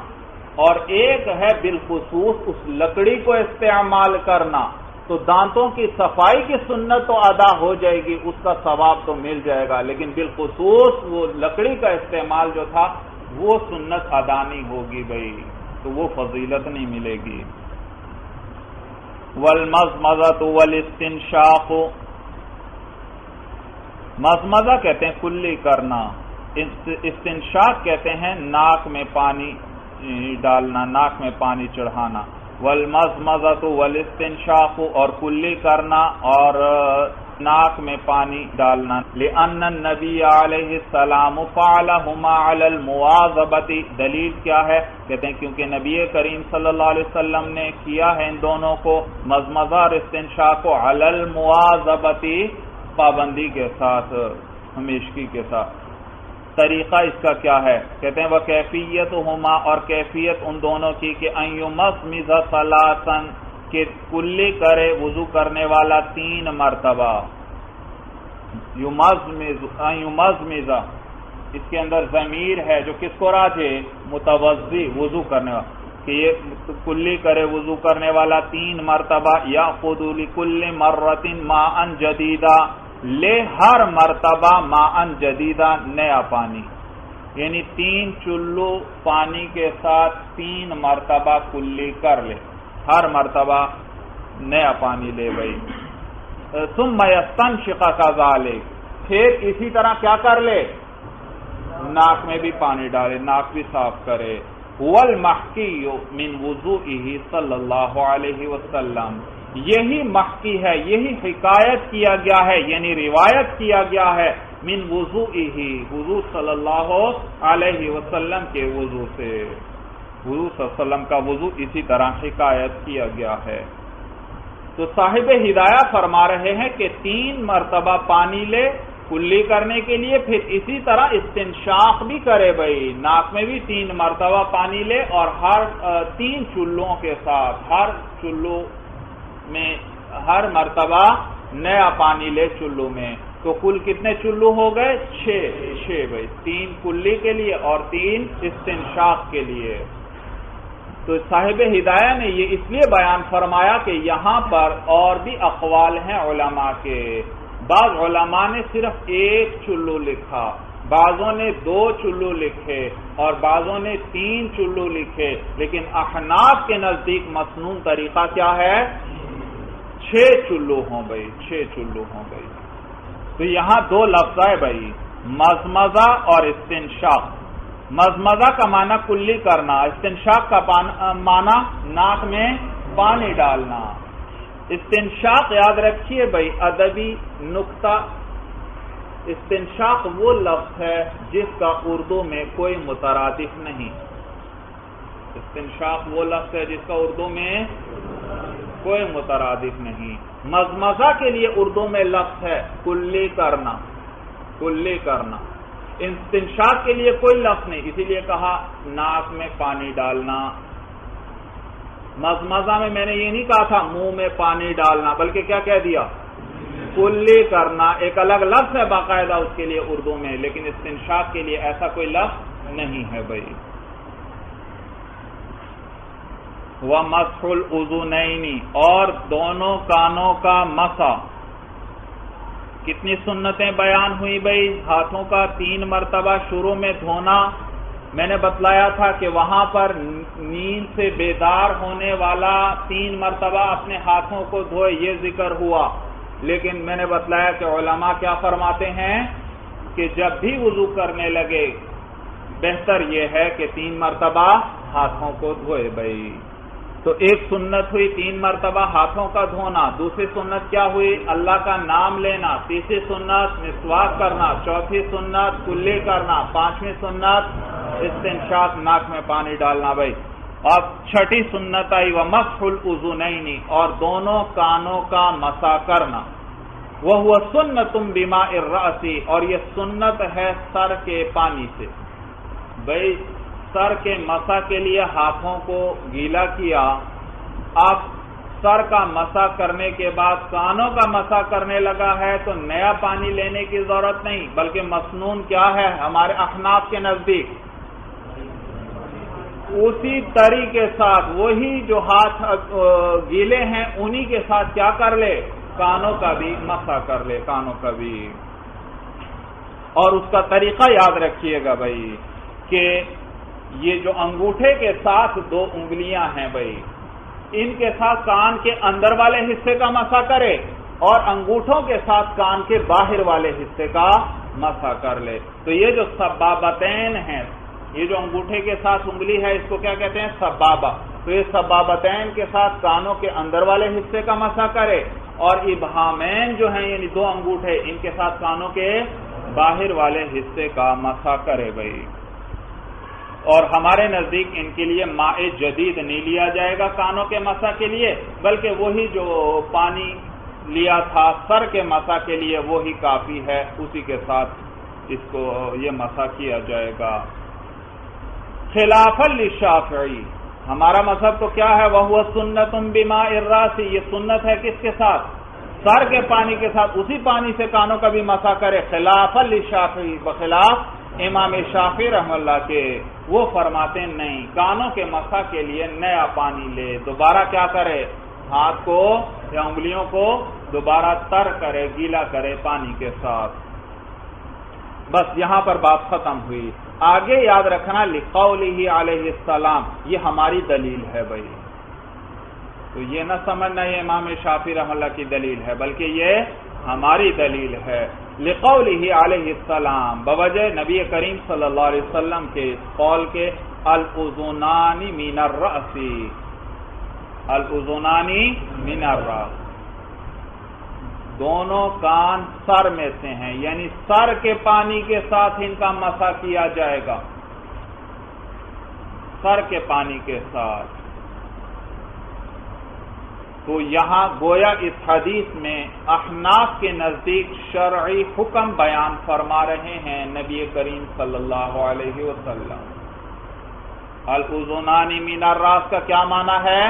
اور ایک ہے بالخصوص اس لکڑی کو استعمال کرنا۔ تو دانتوں کی صفائی کی سنت تو ادا ہو جائے گی، اس کا ثواب تو مل جائے گا، لیکن بالخصوص وہ لکڑی کا استعمال جو تھا وہ سنت ادا نہیں ہوگی بھائی، تو وہ فضیلت نہیں ملے گی۔ والمضمضۃ والاستنشاق، مضمضہ کہتے ہیں کلی کرنا، استنشاق کہتے ہیں ناک میں پانی ڈالنا، ناک میں پانی چڑھانا۔ والمضمضۃ والاستنشاق، اور کلی کرنا اور ناک میں پانی ڈالنا۔ لأن النبی علیہ السلام فعلہما علی المواظبۃ، دلیل کیا ہے؟ کہتے ہیں کیونکہ نبی کریم صلی اللہ علیہ وسلم نے کیا ہے ان دونوں کو، مضمضہ اور استنشاق کو، علی المواظبۃ، پابندی کے ساتھ، ہمیشگی کے ساتھ۔ طریقہ اس کا کیا ہے؟ کہتے ہیں وَكَيْفِيَّتُهُمَا، اور کیفیت ان دونوں کی کہ أَن يُمَضْمِضَ ثَلَاثًا، کہ کلی کرے وضو کرنے والا 3 مرتبہ۔ یمضمض، اس کے اندر ضمیر ہے جو کس کو راجع؟ متوضی، وضو کرنے والا، کہ یہ کلی کرے وضو کرنے والا 3 مرتبہ۔ یأخذ لكل مرة ماء جديدا، لے ہر مرتبہ ماءن جدیدہ نیا پانی، یعنی 3 چلو پانی کے ساتھ 3 مرتبہ کلی کر لے، ہر مرتبہ نیا پانی لے بھائی۔ ثم یستنشق کذالک، پھر اسی طرح کیا کر لے، ناک میں بھی پانی ڈالے، ناک بھی صاف کرے۔ والمحکی من وضوئہ صلی اللہ علیہ وسلم، یہی محکی ہے، یہی حکایت کیا گیا ہے، یعنی روایت کیا گیا ہے، من وضوئہ، حضور صلی اللہ علیہ وسلم کے وضو سے، حضور صلی اللہ علیہ وسلم کا وضو اسی طرح حکایت کیا گیا ہے۔ تو صاحب ہدایہ فرما رہے ہیں کہ 3 مرتبہ پانی لے کلی کرنے کے لیے، پھر اسی طرح استنشاق بھی کرے بھائی، ناک میں بھی 3 مرتبہ پانی لے، اور ہر 3 چلوں کے ساتھ، ہر چلو میں ہر مرتبہ نیا پانی لے چلو میں، تو کل کتنے چلو ہو گئے، 6 بھائی، 3 کلی کے لیے اور 3 استنشاق کے لیے۔ تو صاحب ہدایہ نے یہ اس لیے بیان فرمایا کہ یہاں پر اور بھی اقوال ہیں علماء کے، بعض علماء نے صرف 1 چلو لکھا، بعضوں نے 2 چلو لکھے اور بعضوں نے 3 چلو لکھے، لیکن احناف کے نزدیک مسنون طریقہ کیا ہے، 6 چلو ہوں بھائی، 6 چلو ہوں بھائی۔ تو یہاں 2 لفظ ہے بھائی، مزمزہ اور استنشاق۔ مزمزہ کا معنی کلی کرنا، استنشاق کا معنی ناک میں پانی ڈالنا۔ استنشاق یاد رکھیے بھائی، ادبی نکتہ، استنشاق وہ لفظ ہے جس کا اردو میں کوئی مترادف نہیں۔ استنشاق وہ لفظ ہے جس کا اردو میں کوئی مترادف نہیں۔ مزمزہ کے لیے اردو میں لفظ ہے کلی کرنا، کلی کرنا۔ استنشاق کے لیے کوئی لفظ نہیں، اسی لیے کہا ناک میں پانی ڈالنا۔ مزمزہ میں نے یہ نہیں کہا تھا منہ میں پانی ڈالنا، بلکہ کیا کہہ دیا، کلی کرنا، ایک الگ لفظ ہے باقاعدہ اس کے لیے اردو میں، لیکن استنشاق کے لیے ایسا کوئی لفظ نہیں ہے بھائی۔ وَمَسْحُ الْأُذُنَيْنِ، اور دونوں کانوں کا مسح۔ کتنی سنتیں بیان ہوئی بھائی، ہاتھوں کا 3 مرتبہ شروع میں دھونا۔ میں نے بتلایا تھا کہ وہاں پر نیند سے بیدار ہونے والا 3 مرتبہ اپنے ہاتھوں کو دھوئے، یہ ذکر ہوا، لیکن میں نے بتلایا کہ علماء کیا فرماتے ہیں کہ جب بھی وضو کرنے لگے بہتر یہ ہے کہ 3 مرتبہ ہاتھوں کو دھوئے بھائی۔ تو ایک سنت ہوئی 3 مرتبہ ہاتھوں کا دھونا، دوسری سنت کیا ہوئی، اللہ کا نام لینا، تیسری سنت مسواک کرنا، چوتھی سنت کلی کرنا، 5ویں سنت استنشاق، ناک میں پانی ڈالنا بھائی۔ اور 6ٹھی سنت آئی وَمَسْحُ الْأُذُنَيْنِ، اور دونوں کانوں کا مسح کرنا۔ وَهُوَ سُنَّةٌ بِمَاءِ الرَّأْسِ، اور یہ سنت ہے سر کے پانی سے بھائی۔ سر کے مسح کے لیے ہاتھوں کو گیلا کیا، اب سر کا مسح کرنے کے بعد کانوں کا مسح کرنے لگا ہے تو نیا پانی لینے کی ضرورت نہیں، بلکہ مسنون کیا ہے ہمارے احناف کے نزدیک، اسی طری کے ساتھ وہی جو ہاتھ گیلے ہیں انہی کے ساتھ کیا کر لے، کانوں کا بھی مسح کر لے، کانوں کا بھی۔ اور اس کا طریقہ یاد رکھیے گا بھائی کہ یہ جو انگوٹھے کے ساتھ 2 انگلیاں ہیں بھائی، ان کے ساتھ کان کے اندر والے حصے کا مسح کرے اور انگوٹھوں کے ساتھ کان کے باہر والے حصے کا مسح کر لے۔ تو یہ جو سبابتین ہیں، یہ جو انگوٹھے کے ساتھ انگلی ہے اس کو کیا کہتے ہیں، سبابہ۔ تو یہ سبابتین کے ساتھ کانوں کے اندر والے حصے کا مسح کرے، اور ابہامین جو ہیں یعنی 2 انگوٹھے، ان کے ساتھ کانوں کے باہر والے حصے کا مسح کرے بھائی۔ اور ہمارے نزدیک ان کے لیے ماء جدید نہیں لیا جائے گا کانوں کے مسح کے لیے، بلکہ وہی جو پانی لیا تھا سر کے مسح کے لیے وہی کافی ہے، اسی کے ساتھ اس کو یہ مسح کیا جائے گا۔ خلافا للشافعی، ہمارا مذہب تو کیا ہے، وَهُوَ سُنَّةٌ بِمَاءِ الرَّاسِ، یہ سنت ہے کس کے ساتھ، سر کے پانی کے ساتھ، اسی پانی سے کانوں کا بھی مسح کرے۔ خلافا للشافعی، بخلاف امام شافعی رحم اللہ کے، وہ فرماتے نہیں، کانوں کے مسح کے لیے نیا پانی لے، دوبارہ کیا کرے، ہاتھ کو یا انگلیوں کو دوبارہ تر کرے، گیلا کرے پانی کے ساتھ۔ بس یہاں پر بات ختم ہوئی۔ آگے یاد رکھنا لقولہ علیہ السلام، یہ ہماری دلیل ہے بھائی، تو یہ نہ سمجھنا یہ امام شافعی رحمہ اللہ کی دلیل ہے، بلکہ یہ ہماری دلیل ہے۔ لقولہ علیہ السلام، بوجہ نبی کریم صلی اللہ علیہ وسلم کے قول کے الاذنان من الرأس، الاذنان من الرأس، دونوں کان سر میں سے ہیں، یعنی سر کے پانی کے ساتھ ان کا مسح کیا جائے گا، سر کے پانی کے ساتھ۔ تو یہاں گویا اس حدیث میں احناف کے نزدیک شرعی حکم بیان فرما رہے ہیں نبی کریم صلی اللہ علیہ وسلم۔ الاذنان من الراس کا کیا معنی ہے؟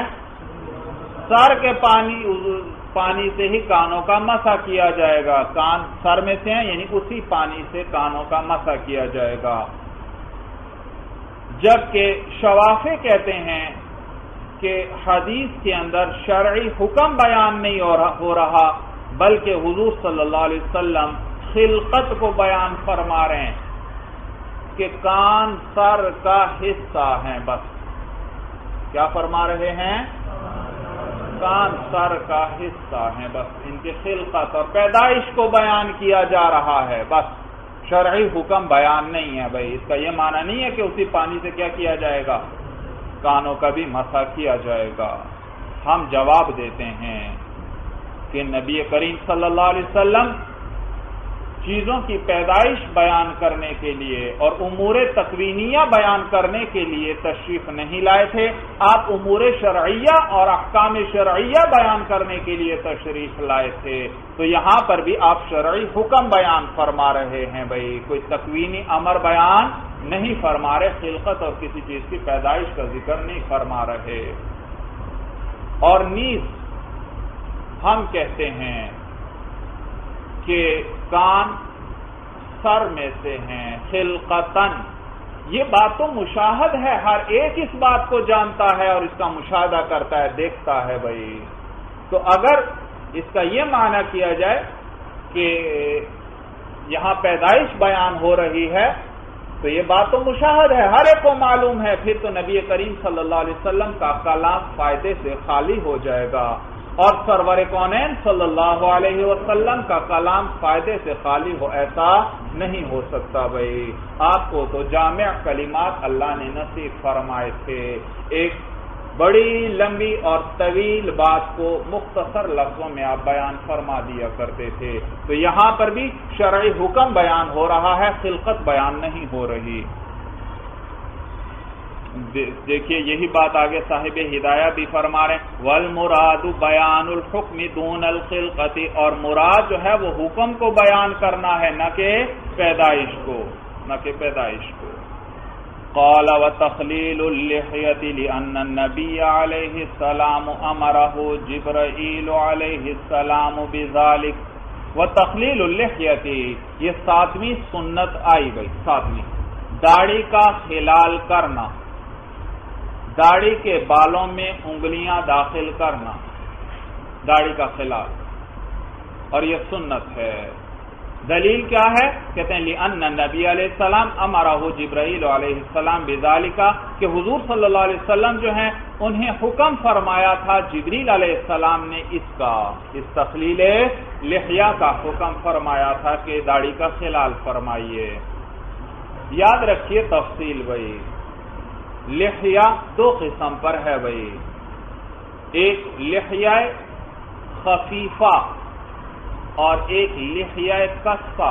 سر کے پانی سے ہی کانوں کا مسح کیا جائے گا، کان سر میں سے ہیں یعنی اسی پانی سے کانوں کا مسح کیا جائے گا۔ جبکہ شوافع کہتے ہیں کہ حدیث کے اندر شرعی حکم بیان نہیں ہو رہا، بلکہ حضور صلی اللہ علیہ وسلم خلقت کو بیان فرما رہے ہیں کہ کان سر کا حصہ ہیں، بس کیا فرما رہے ہیں؟ کان سر کا حصہ ہیں، بس ان کی خلقت اور پیدائش کو بیان کیا جا رہا ہے، بس شرعی حکم بیان نہیں ہے بھائی۔ اس کا یہ معنی نہیں ہے کہ اسی پانی سے کیا کیا جائے گا؟ کانوں کا بھی مسح کیا جائے گا۔ ہم جواب دیتے ہیں کہ نبی کریم صلی اللہ علیہ وسلم چیزوں کی پیدائش بیان کرنے کے لیے اور امور تکوینیہ بیان کرنے کے لیے تشریف نہیں لائے تھے، آپ امور شرعیہ اور احکام شرعیہ بیان کرنے کے لیے تشریف لائے تھے، تو یہاں پر بھی آپ شرعی حکم بیان فرما رہے ہیں بھائی، کوئی تکوینی امر بیان نہیں فرما رہے، خلقت اور کسی چیز کی پیدائش کا ذکر نہیں فرما رہے۔ اور نیز ہم کہتے ہیں کہ کان سر میں سے ہیں خلقتاً، یہ بات تو مشاہد ہے، ہر ایک اس بات کو جانتا ہے اور اس کا مشاہدہ کرتا ہے، دیکھتا ہے بھائی۔ تو اگر اس کا یہ معنی کیا جائے کہ یہاں پیدائش بیان ہو رہی ہے تو یہ بات تو مشاہد ہے، ہر ایک کو معلوم ہے، پھر تو نبی کریم صلی اللہ علیہ وسلم کا کلام فائدے سے خالی ہو جائے گا، اور سرور کونین صلی اللہ علیہ وسلم کا کلام فائدے سے خالی ہو، ایسا نہیں ہو سکتا بھائی۔ آپ کو تو جامع کلمات اللہ نے نصیب فرمائے تھے، ایک بڑی لمبی اور طویل بات کو مختصر لفظوں میں آپ بیان فرما دیا کرتے تھے، تو یہاں پر بھی شرعی حکم بیان ہو رہا ہے، خلقت بیان نہیں ہو رہی۔ دیکھیے یہی بات آگے صاحب ہدایہ بھی فرما رہے ہیں، والمراد بیان الحکم دون الخلقت، اور مراد جو ہے وہ حکم کو بیان کرنا ہے، نہ کہ پیدائش کو، نہ کہ پیدائش کو۔ قال وتخلیل اللحیۃ لأن النبی علیہ السلام امرہ جبرائیل علیہ السلام بذلک۔ وتخلیل اللحیۃ، یہ 7ویں سنت آئی گئی، 7ویں داڑھی کا خلال کرنا، داڑھی کے بالوں میں انگلیاں داخل کرنا، داڑھی کا خلال، اور یہ سنت ہے۔ دلیل کیا ہے؟ کہتے ہیں لأن نبی علیہ السلام امرہ جبرائیل علیہ السلام بذالک، کہ حضور صلی اللہ علیہ وسلم جو ہیں انہیں حکم فرمایا تھا جبریل علیہ السلام نے اس تخلیل لحیہ کا حکم فرمایا تھا کہ داڑھی کا خلال فرمائیے۔ یاد رکھیے تفصیل بھائی، لحیہ 2 قسم پر ہے بھائی، ایک لحیہ خفیفہ اور ایک لحیہ کثہ۔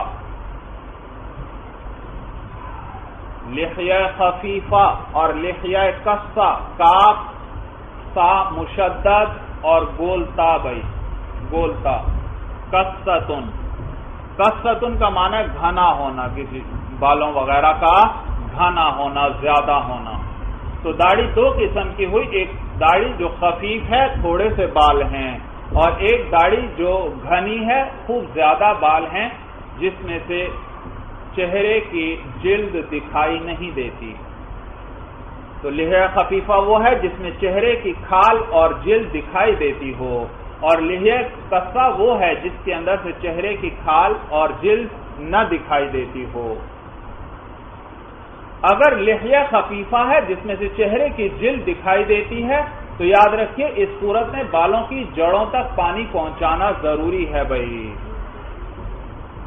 لحیہ خفیفہ اور لحیہ کثہ، کاف سا مشدد اور گولتا بھائی، گولتا۔ کثۃن، کثۃن کا معنی ہے گھنا ہونا، کسی بالوں وغیرہ کا گھنا ہونا، زیادہ ہونا۔ تو داڑھی 2 قسم کی ہوئی، ایک داڑھی جو خفیف ہے، تھوڑے سے بال ہیں، اور ایک داڑھی جو گھنی ہے، خوب زیادہ بال ہیں، جس میں سے چہرے کی جلد دکھائی نہیں دیتی۔ تو لحیہ خفیفہ وہ ہے جس میں چہرے کی کھال اور جلد دکھائی دیتی ہو، اور لحیہ قصہ وہ ہے جس کے اندر سے چہرے کی کھال اور جلد نہ دکھائی دیتی ہو۔ اگر لحیہ خفیفہ ہے جس میں سے چہرے کی جلد دکھائی دیتی ہے تو یاد رکھیے اس صورت میں بالوں کی جڑوں تک پانی پہنچانا ضروری ہے بھائی۔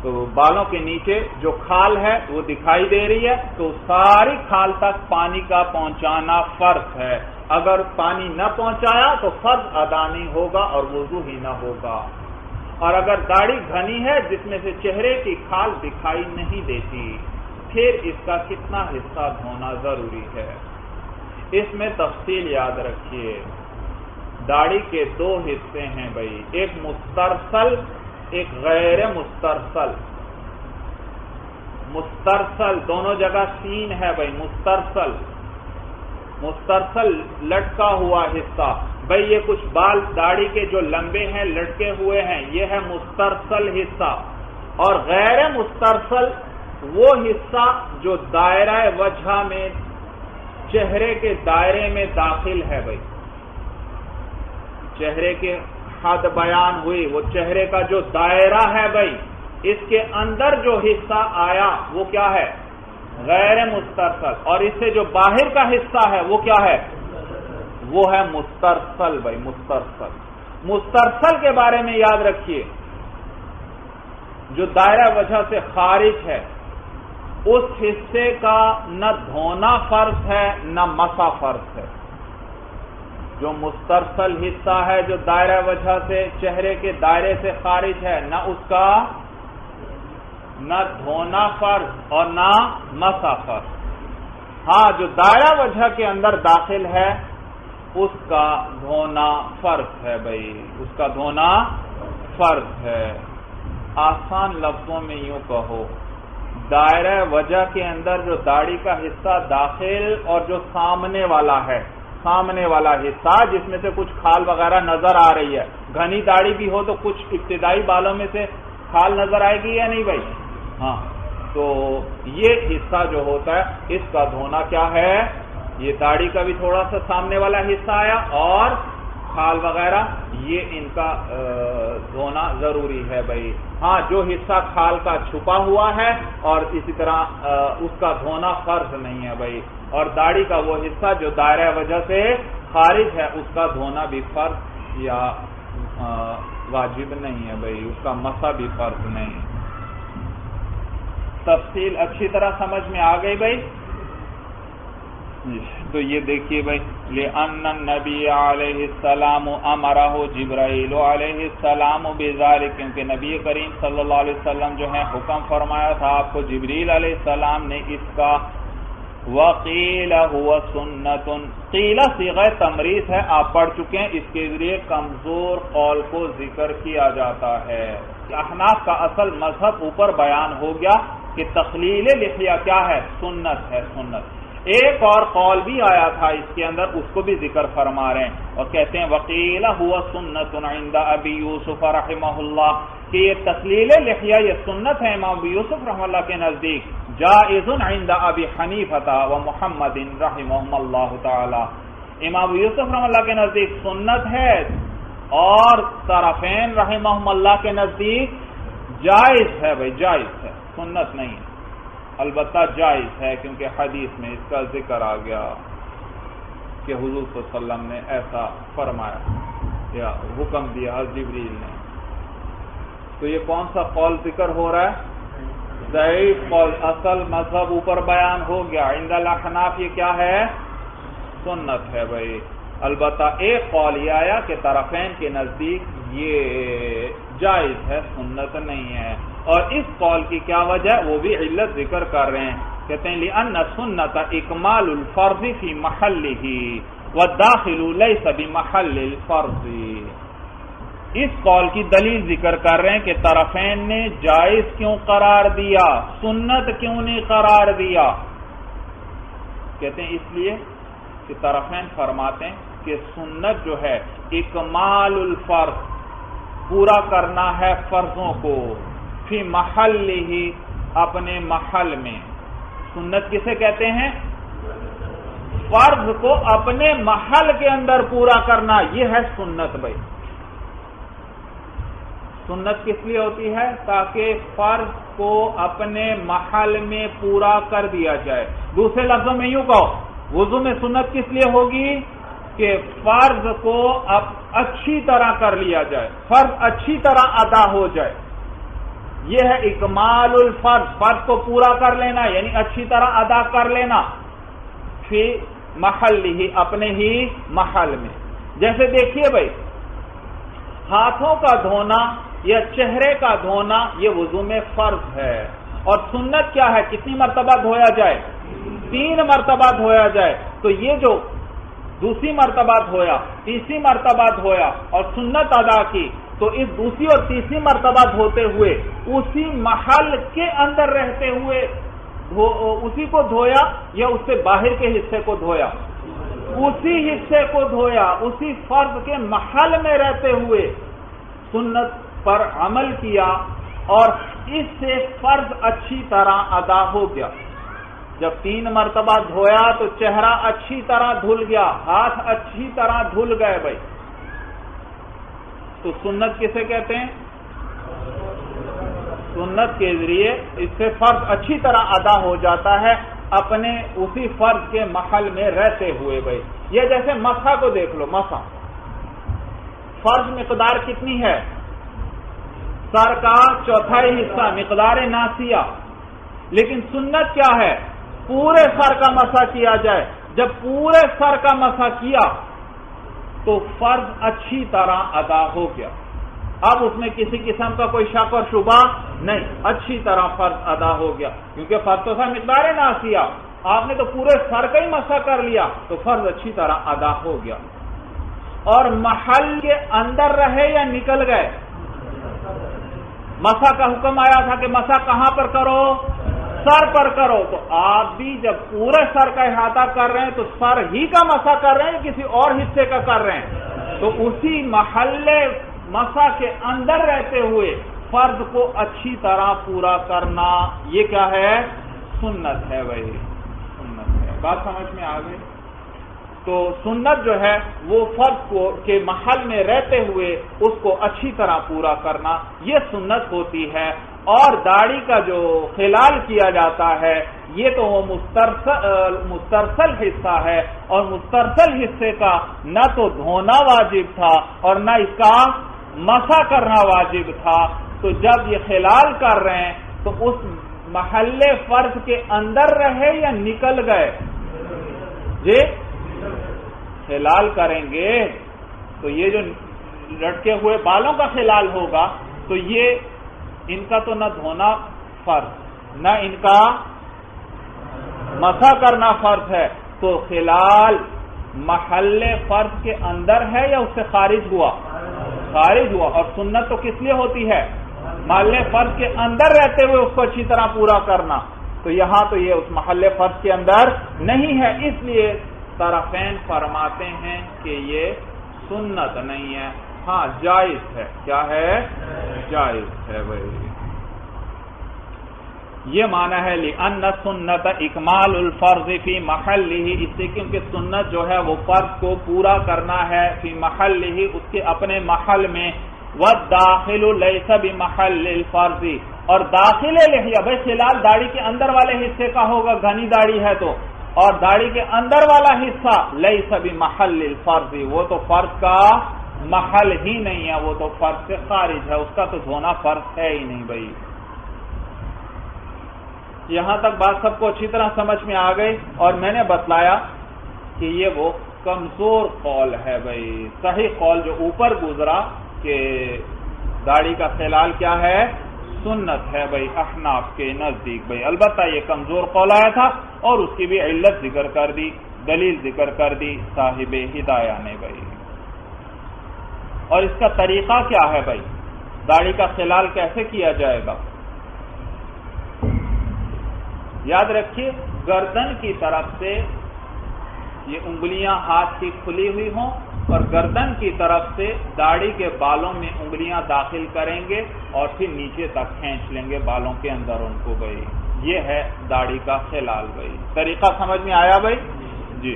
تو بالوں کے نیچے جو کھال ہے وہ دکھائی دے رہی ہے تو ساری کھال تک پانی کا پہنچانا فرض ہے۔ اگر پانی نہ پہنچایا تو فرض ادا نہیں ہوگا اور وضو ہی نہ ہوگا۔ اور اگر داڑھی گھنی ہے جس میں سے چہرے کی کھال دکھائی نہیں دیتی، پھر اس کا کتنا حصہ دھونا ضروری ہے؟ اس میں تفصیل یاد رکھیے، داڑھی کے دو حصے ہیں بھائی، ایک مسترسل ایک غیر مسترسل۔ مسترسل دونوں جگہ سین ہے بھائی، مسترسل لٹکا ہوا حصہ بھائی، یہ کچھ بال داڑھی کے جو لمبے ہیں لٹکے ہوئے ہیں یہ ہے مسترسل حصہ، اور غیر مسترسل وہ حصہ جو دائرہ وجہ میں چہرے کے دائرے میں داخل ہے بھائی، چہرے کے حد بیان ہوئی، وہ چہرے کا جو دائرہ ہے بھائی اس کے اندر جو حصہ آیا وہ کیا ہے؟ غیر مسترسل، اور اس سے جو باہر کا حصہ ہے وہ کیا ہے؟ وہ ہے مسترسل بھائی، مسترسل۔ مسترسل کے بارے میں یاد رکھیے، جو دائرہ وجہ سے خارج ہے اس حصے کا نہ دھونا فرض ہے نہ مسح فرض ہے۔ جو مسترسل حصہ ہے جو دائرہ وجہ سے چہرے کے دائرے سے خارج ہے، نہ اس کا نہ دھونا فرض اور نہ مسح فرض۔ ہاں جو دائرہ وجہ کے اندر داخل ہے اس کا دھونا فرض ہے بھائی، اس کا دھونا فرض ہے۔ آسان لفظوں میں یوں کہو، دائرہ وجہ کے اندر جو داڑھی کا حصہ داخل اور جو سامنے والا ہے، سامنے والا حصہ جس میں سے کچھ کھال وغیرہ نظر آ رہی ہے، گھنی داڑھی بھی ہو تو کچھ ابتدائی بالوں میں سے کھال نظر آئے گی یا نہیں بھائی؟ ہاں، تو یہ حصہ جو ہوتا ہے اس کا دھونا کیا ہے؟ یہ داڑھی کا بھی تھوڑا سا سامنے والا حصہ آیا اور کھال وغیرہ، یہ ان کا دھونا ضروری ہے بھائی۔ ہاں جو حصہ کھال کا چھپا ہوا ہے اور اسی طرح اس کا دھونا فرض نہیں ہے بھائی، اور داڑھی کا وہ حصہ جو دائرہ وجہ سے خارج ہے اس کا دھونا بھی فرض یا واجب نہیں ہے بھائی، اس کا مسح بھی فرض نہیں۔ تفصیل اچھی طرح سمجھ میں آ گئی بھائی؟ تو یہ دیکھیے بھائی، لِأَنَّ النَّبِيَّ عَلَيْهِ السَّلَامُ أَمَرَهُ جِبْرَائِيلُ عَلَيْهِ السَّلَامُ بِذَلِكَ، کیونکہ نبی کریم صلی اللہ علیہ وسلم جو ہیں حکم فرمایا تھا آپ کو جبریل علیہ السلام نے اس کا۔ وَقِيلَ هُوَ سُنَّةٌ، قیلہ صیغہ تمریض ہے، آپ پڑھ چکے ہیں، اس کے ذریعے کمزور قول کو ذکر کیا جاتا ہے۔ احناف کا اصل مذہب اوپر بیان ہو گیا کہ تخلیل لحیہ کیا ہے؟ سنت ہے، سنت۔ ایک اور قول بھی آیا تھا اس کے اندر، اس کو بھی ذکر فرما رہے ہیں اور کہتے ہیں وَقِيلَ هُوَ سُنَّةٌ عِنْدَ أَبِي يُوسُفَ رَحِمَهُ اللَّهُ، کہ یہ تخلیل لحیہ یہ سنت ہے امام ابو یوسف رحمہ اللہ کے نزدیک، جائز عند ابی حنیفہ و محمد رحمہم اللہ تعالی، امام ابو یوسف رحمہ اللہ کے نزدیک سنت ہے اور طرفین رحمہم اللہ کے نزدیک جائز ہے بھائی، جائز ہے، سنت نہیں ہے، البتہ جائز ہے کیونکہ حدیث میں اس کا ذکر آ گیا کہ حضور صلی اللہ علیہ وسلم نے ایسا فرمایا یا حکم دیا جبریل نے۔ تو یہ کون سا قول ذکر ہو رہا ہے؟ ضعیف قول، اصل مذہب اوپر بیان ہو گیا، عند الاحناف یہ کیا ہے؟ سنت ہے بھائی، البتہ ایک قول یہ آیا کہ طرفین کے نزدیک یہ جائز ہے، سنت نہیں ہے، اور اس قول کی کیا وجہ وہ بھی علت ذکر کر رہے ہیں، کہتے ہیں لِأَنَّ سُنَّةَ اِكْمَالُ الْفَرْضِ فِي مَحَلِّهِ وَالدَّاخِلُ لَيْسَ بِمَحَلِّ الْفَرْضِ۔ اس قول کی دلیل ذکر کر رہے ہیں کہ طرفین نے جائز کیوں قرار دیا، سنت کیوں نہیں قرار دیا؟ کہتے ہیں اس لیے کہ طرفین فرماتے ہیں کہ سنت جو ہے اکمال الفرض، پورا کرنا ہے فرضوں کو، فی محل ہی، اپنے محل میں۔ سنت کسے کہتے ہیں؟ فرض کو اپنے محل کے اندر پورا کرنا، یہ ہے سنت بھائی۔ سنت کس لیے ہوتی ہے؟ تاکہ فرض کو اپنے محل میں پورا کر دیا جائے۔ دوسرے لفظوں میں یوں کہو، وضو میں سنت کس لیے ہوگی؟ کہ فرض کو اب اچھی طرح کر لیا جائے، فرض اچھی طرح ادا ہو جائے، یہ ہے اکمال الفرض، فرض کو پورا کر لینا یعنی اچھی طرح ادا کر لینا، فی محل ہی، اپنے ہی محل میں۔ جیسے دیکھیے بھائی، ہاتھوں کا دھونا یا چہرے کا دھونا یہ وضو میں فرض ہے، اور سنت کیا ہے؟ کتنی مرتبہ دھویا جائے؟ 3 مرتبہ دھویا جائے۔ تو یہ جو دوسری مرتبہ دھویا، تیسری مرتبہ دھویا اور سنت ادا کی، تو اس دوسری اور تیسری مرتبہ دھوتے ہوئے اسی محل کے اندر رہتے ہوئے اسی کو دھویا یا اس سے باہر کے حصے کو دھویا؟ اسی حصے کو دھویا، اسی فرض کے محل میں رہتے ہوئے سنت پر عمل کیا، اور اس سے فرض اچھی طرح ادا ہو گیا۔ جب 3 مرتبہ دھویا تو چہرہ اچھی طرح دھل گیا، ہاتھ اچھی طرح دھل گئے بھائی، تو سنت کسے کہتے ہیں؟ سنت کے ذریعے اس سے فرض اچھی طرح ادا ہو جاتا ہے اپنے اسی فرض کے محل میں رہتے ہوئے بھائی۔ یہ جیسے مسح کو دیکھ لو، مسح فرض مقدار کتنی ہے؟ سر کا چوتھائی حصہ، مقدار ناسیہ، لیکن سنت کیا ہے؟ پورے سر کا مسح کیا جائے۔ جب پورے سر کا مسح کیا تو فرض اچھی طرح ادا ہو گیا، اب اس میں کسی قسم کا کوئی شک اور شبہ نہیں، اچھی طرح فرض ادا ہو گیا، کیونکہ فرض تو تھا مقدار ناسیہ، آپ نے تو پورے سر کا ہی مسح کر لیا تو فرض اچھی طرح ادا ہو گیا۔ اور محل کے اندر رہے یا نکل گئے؟ مسح کا حکم آیا تھا کہ مسح کہاں پر کرو؟ سر پر کرو، تو آپ بھی جب پورے سر کا احاطہ کر رہے ہیں تو سر ہی کا مسح کر رہے ہیں یا کسی اور حصے کا کر رہے ہیں؟ تو اسی محل مسح کے اندر رہتے ہوئے فرض کو اچھی طرح پورا کرنا، یہ کیا ہے؟ سنت ہے بھائی، سنت ہے۔ بات سمجھ میں آ گئی؟ تو سنت جو ہے وہ فرض کو کے محل میں رہتے ہوئے اس کو اچھی طرح پورا کرنا، یہ سنت ہوتی ہے۔ اور داڑھی کا جو خلال کیا جاتا ہے یہ تو وہ مسترسل حصہ ہے، اور مسترسل حصے کا نہ تو دھونا واجب تھا اور نہ اس کا مسح کرنا واجب تھا، تو جب یہ خلال کر رہے ہیں تو اس محل فرض کے اندر رہے یا نکل گئے؟ جی خلال کریں گے تو یہ جو لٹکے ہوئے بالوں کا خلال ہوگا تو یہ ان کا تو نہ دھونا فرض نہ ان کا مسح کرنا فرض ہے، تو خلال محل فرض کے اندر ہے یا اس سے خارج ہوا؟ خارج ہوا۔ اور سنت تو کس لیے ہوتی ہے؟ محل فرض کے اندر رہتے ہوئے اس کو اچھی طرح پورا کرنا، تو یہاں تو یہ اس محل فرض کے اندر نہیں ہے، اس لیے طرفین فرماتے ہیں کہ یہ سنت نہیں ہے، ہاں جائز ہے۔ کیا ہے؟ جائز ہے بھائی۔ یہ معنی ہے لِأَنَّ سُنَّتَ اِکْمَالُ الْفَرْضِ فِي مَحَلِّهِ، اس سے کیونکہ سنت جو ہے وہ فرض کو پورا کرنا ہے فی محلہ، اس کے اپنے محل میں، وَالدَّاخِلُ لَيْسَ بِمَحَلِّ الْفَرْضِ، اور داخل لحیہ بھائی خلال داڑھی کے اندر والے حصے کا ہوگا، گھنی داڑھی ہے تو، اور داڑھی کے اندر والا حصہ لَيْسَ بِمَحَلِّ الْفَرْضِ، وہ تو فرض کا محل ہی نہیں ہے، وہ تو فرض سے خارج ہے، اس کا تو دھونا فرض ہے ہی نہیں بھائی۔ یہاں تک بات سب کو اچھی طرح سمجھ میں آ گئی، اور میں نے بتلایا کہ یہ وہ کمزور قول ہے بھائی۔ صحیح قول جو اوپر گزرا کہ داڑھی کا خلال کیا ہے؟ سنت ہے بھائی احناف کے نزدیک بھائی، البتہ یہ کمزور قول آیا تھا اور اس کی بھی علت ذکر کر دی، دلیل ذکر کر دی صاحب ہدایہ نے بھائی۔ اور اس کا طریقہ کیا ہے بھائی؟ داڑھی کا خلال کیسے کیا جائے گا؟ یاد رکھیے گردن کی طرف سے یہ انگلیاں ہاتھ کی کھلی ہوئی ہوں اور گردن کی طرف سے داڑھی کے بالوں میں انگلیاں داخل کریں گے اور پھر نیچے تک کھینچ لیں گے بالوں کے اندر ان کو بھائی، یہ ہے داڑھی کا خلال بھائی۔ طریقہ سمجھ میں آیا بھائی؟ جی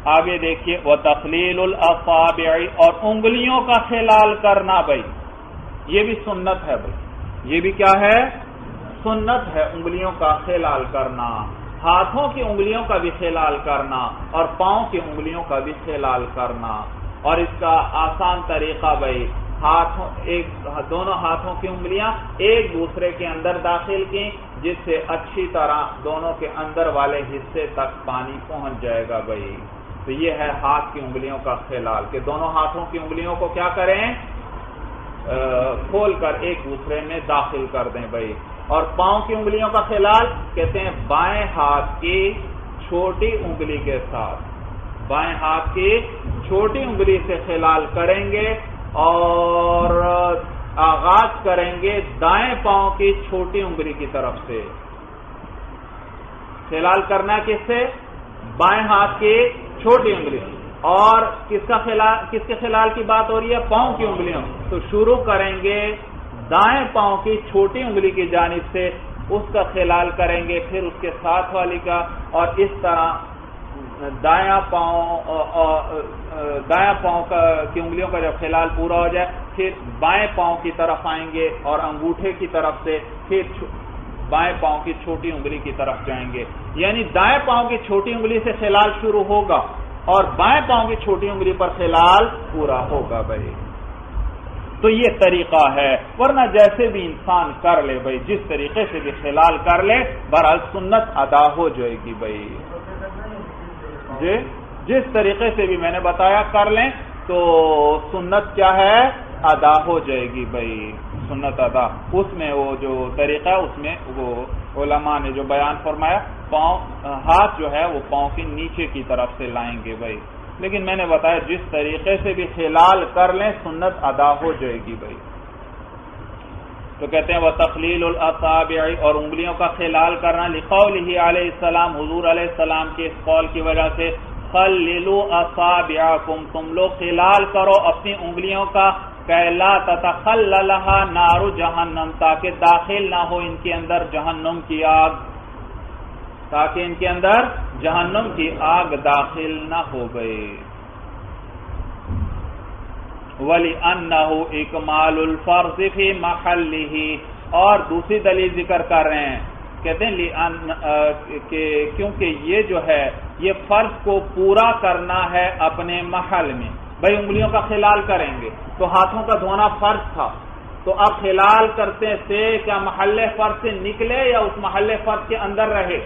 آگے دیکھیے وَتَخْلِيلُ الْأَصَابِعِ اور انگلیوں کا خلال کرنا بھائی، یہ بھی سنت ہے بھائی، یہ بھی کیا ہے؟ سنت ہے انگلیوں کا خلال کرنا، ہاتھوں کی انگلیوں کا بھی خلال کرنا اور پاؤں کی انگلیوں کا بھی خلال کرنا۔ اور اس کا آسان طریقہ بھائی، دونوں ہاتھوں کی انگلیاں ایک دوسرے کے اندر داخل کی، جس سے اچھی طرح دونوں کے اندر والے حصے تک پانی پہنچ جائے گا بھائی۔ تو یہ ہے ہاتھ کی انگلیوں کا خلال، کہ دونوں ہاتھوں کی انگلیوں کو کیا کریں؟ کھول کر ایک دوسرے میں داخل کر دیں بھائی۔ اور پاؤں کی انگلیوں کا خلال کہتے ہیں بائیں ہاتھ کی چھوٹی انگلی کے ساتھ، بائیں ہاتھ کی چھوٹی انگلی سے خلال کریں گے اور آغاز کریں گے دائیں پاؤں کی چھوٹی انگلی کی طرف سے۔ خلال کرنا کس سے؟ بائیں ہاتھ کی چھوٹی انگلی، اور کس کے خلال کی بات ہو رہی ہے؟ پاؤں کی انگلیوں۔ تو شروع کریں گے دائیں پاؤں کی چھوٹی انگلی کی جانب سے، اس کا خلال کریں گے، پھر اس کے ساتھ والی کا، اور اس طرح دایاں پاؤں کی انگلیوں کا جب خلال پورا ہو جائے پھر بائیں پاؤں کی طرف آئیں گے اور انگوٹھے کی طرف سے پھر بائیں پاؤں کی چھوٹی انگلی کی طرف جائیں گے، یعنی دائیں پاؤں کی چھوٹی انگلی سے خلال شروع ہوگا اور بائیں پاؤں کی چھوٹی انگلی پر خلال پورا ہوگا بھائی۔ تو یہ طریقہ ہے، ورنہ جیسے بھی انسان کر لے بھائی، جس طریقے سے بھی خلال کر لے، بہرحال سنت ادا ہو جائے گی بھائی۔ جی جس طریقے سے بھی میں نے بتایا کر لیں تو سنت کیا ہے؟ ادا ہو جائے گی بھائی، سنت ادا۔ اس میں وہ جو طریقہ ہے، اس میں وہ علماء نے جو بیان فرمایا، ہاتھ جو ہے وہ پاؤں کے نیچے کی طرف سے لائیں گے بھائی، لیکن میں نے بتایا جس طریقے سے بھی خلال کر لیں سنت ادا ہو جائے گی بھائی۔ تو کہتے ہیں وَتَخْلِيلُ الْأَصَابِعِ اور انگلیوں کا خلال کرنا، لِقَوْلِهِ علیہ السلام، حضور علیہ السلام کے اس قول کی وجہ سے، خَلِّلُوا أَصَابِعَكُمْ تم لوگ خلال کرو اپنی انگلیوں کا، کہ لا تتخللها نار جہنم تاکہ داخل نہ ہو ان کے اندر جہنم کی آگ، تاکہ ان کے اندر جہنم کی آگ داخل نہ ہو گئے۔ وَلِأَنَّهُ إِكْمَالُ الْفَرْضِ فِي مَحَلِّهِ اور دوسری دلیل ذکر کر رہے ہیں، کہتے ہیں کہ کیونکہ یہ جو ہے یہ فرض کو پورا کرنا ہے اپنے محل میں۔ بھائی انگلیوں کا خلال کریں گے تو ہاتھوں کا دھونا فرض تھا، تو اب خلال کرتے سے کیا محل فرض سے نکلے یا اس محل فرض کے اندر رہے؟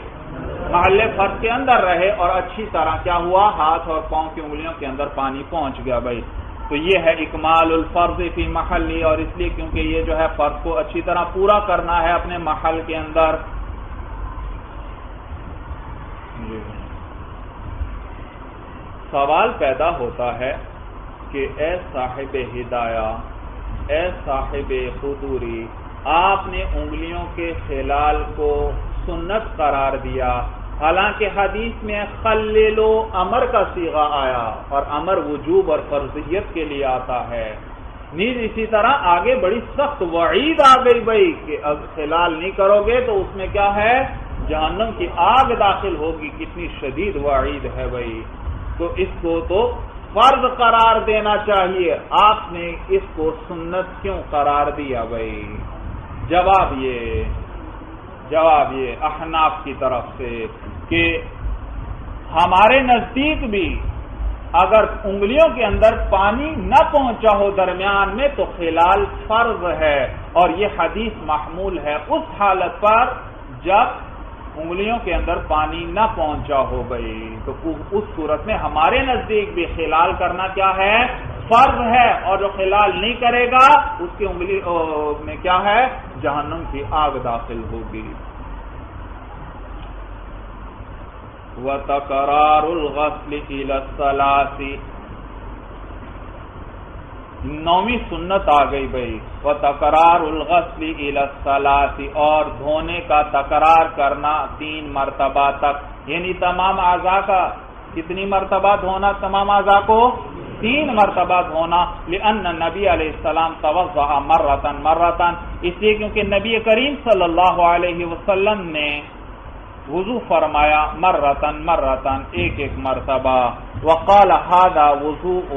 محل فرض کے اندر رہے، اور اچھی طرح کیا ہوا؟ ہاتھ اور پاؤں کی انگلیوں کے اندر پانی پہنچ گیا بھائی۔ تو یہ ہے اکمال الفرض فی محلی، اور اس لیے کیونکہ یہ جو ہے فرض کو اچھی طرح پورا کرنا ہے اپنے محل کے اندر۔ سوال پیدا ہوتا ہے کہ اے صاحب ہدایہ، اے صاحب حضوری، آپ نے انگلیوں کے خلال کو سنت قرار دیا، حالانکہ حدیث میں خللو امر کا صیغہ آیا اور امر وجوب اور فرضیت کے لیے آتا ہے، نیز اسی طرح آگے بڑی سخت وعید آ گئی بھائی کہ اب خلال نہیں کرو گے تو اس میں کیا ہے؟ جہنم کی آگ داخل ہوگی۔ کتنی شدید وعید ہے بھائی، تو اس کو تو فرض قرار دینا چاہیے، آپ نے اس کو سنت کیوں قرار دیا بھائی؟ جواب یہ احناف کی طرف سے کہ ہمارے نزدیک بھی اگر انگلیوں کے اندر پانی نہ پہنچا ہو درمیان میں تو خلال فرض ہے، اور یہ حدیث محمول ہے اس حالت پر جب انگلیوں کے اندر پانی نہ پہنچا ہو گئی، تو اس صورت میں ہمارے نزدیک بھی خلال کرنا کیا ہے؟ فرض ہے، اور جو خلال نہیں کرے گا اس کی انگلی میں کیا ہے؟ جہنم کی آگ داخل ہوگی۔ وَتَكْرَارُ الْغَسْلِ إِلَى الثَّلَاثِ، نویں سنت آ گئی بھائی، وَتَكْرَارُ الْغَسْلِ إِلَى الثَّلَاثِ اور دھونے کا تکرار کرنا 3 مرتبہ تک، یعنی تمام اعضاء کا کتنی مرتبہ دھونا؟ تمام اعضاء کو 3 مرتبہ دھونا، لأن نبی علیہ السلام توضأ مرتن، اس لیے کیونکہ نبی کریم صلی اللہ علیہ وسلم نے وضو فرمایا مرتن ایک مرتبہ، وقال هذا وضوء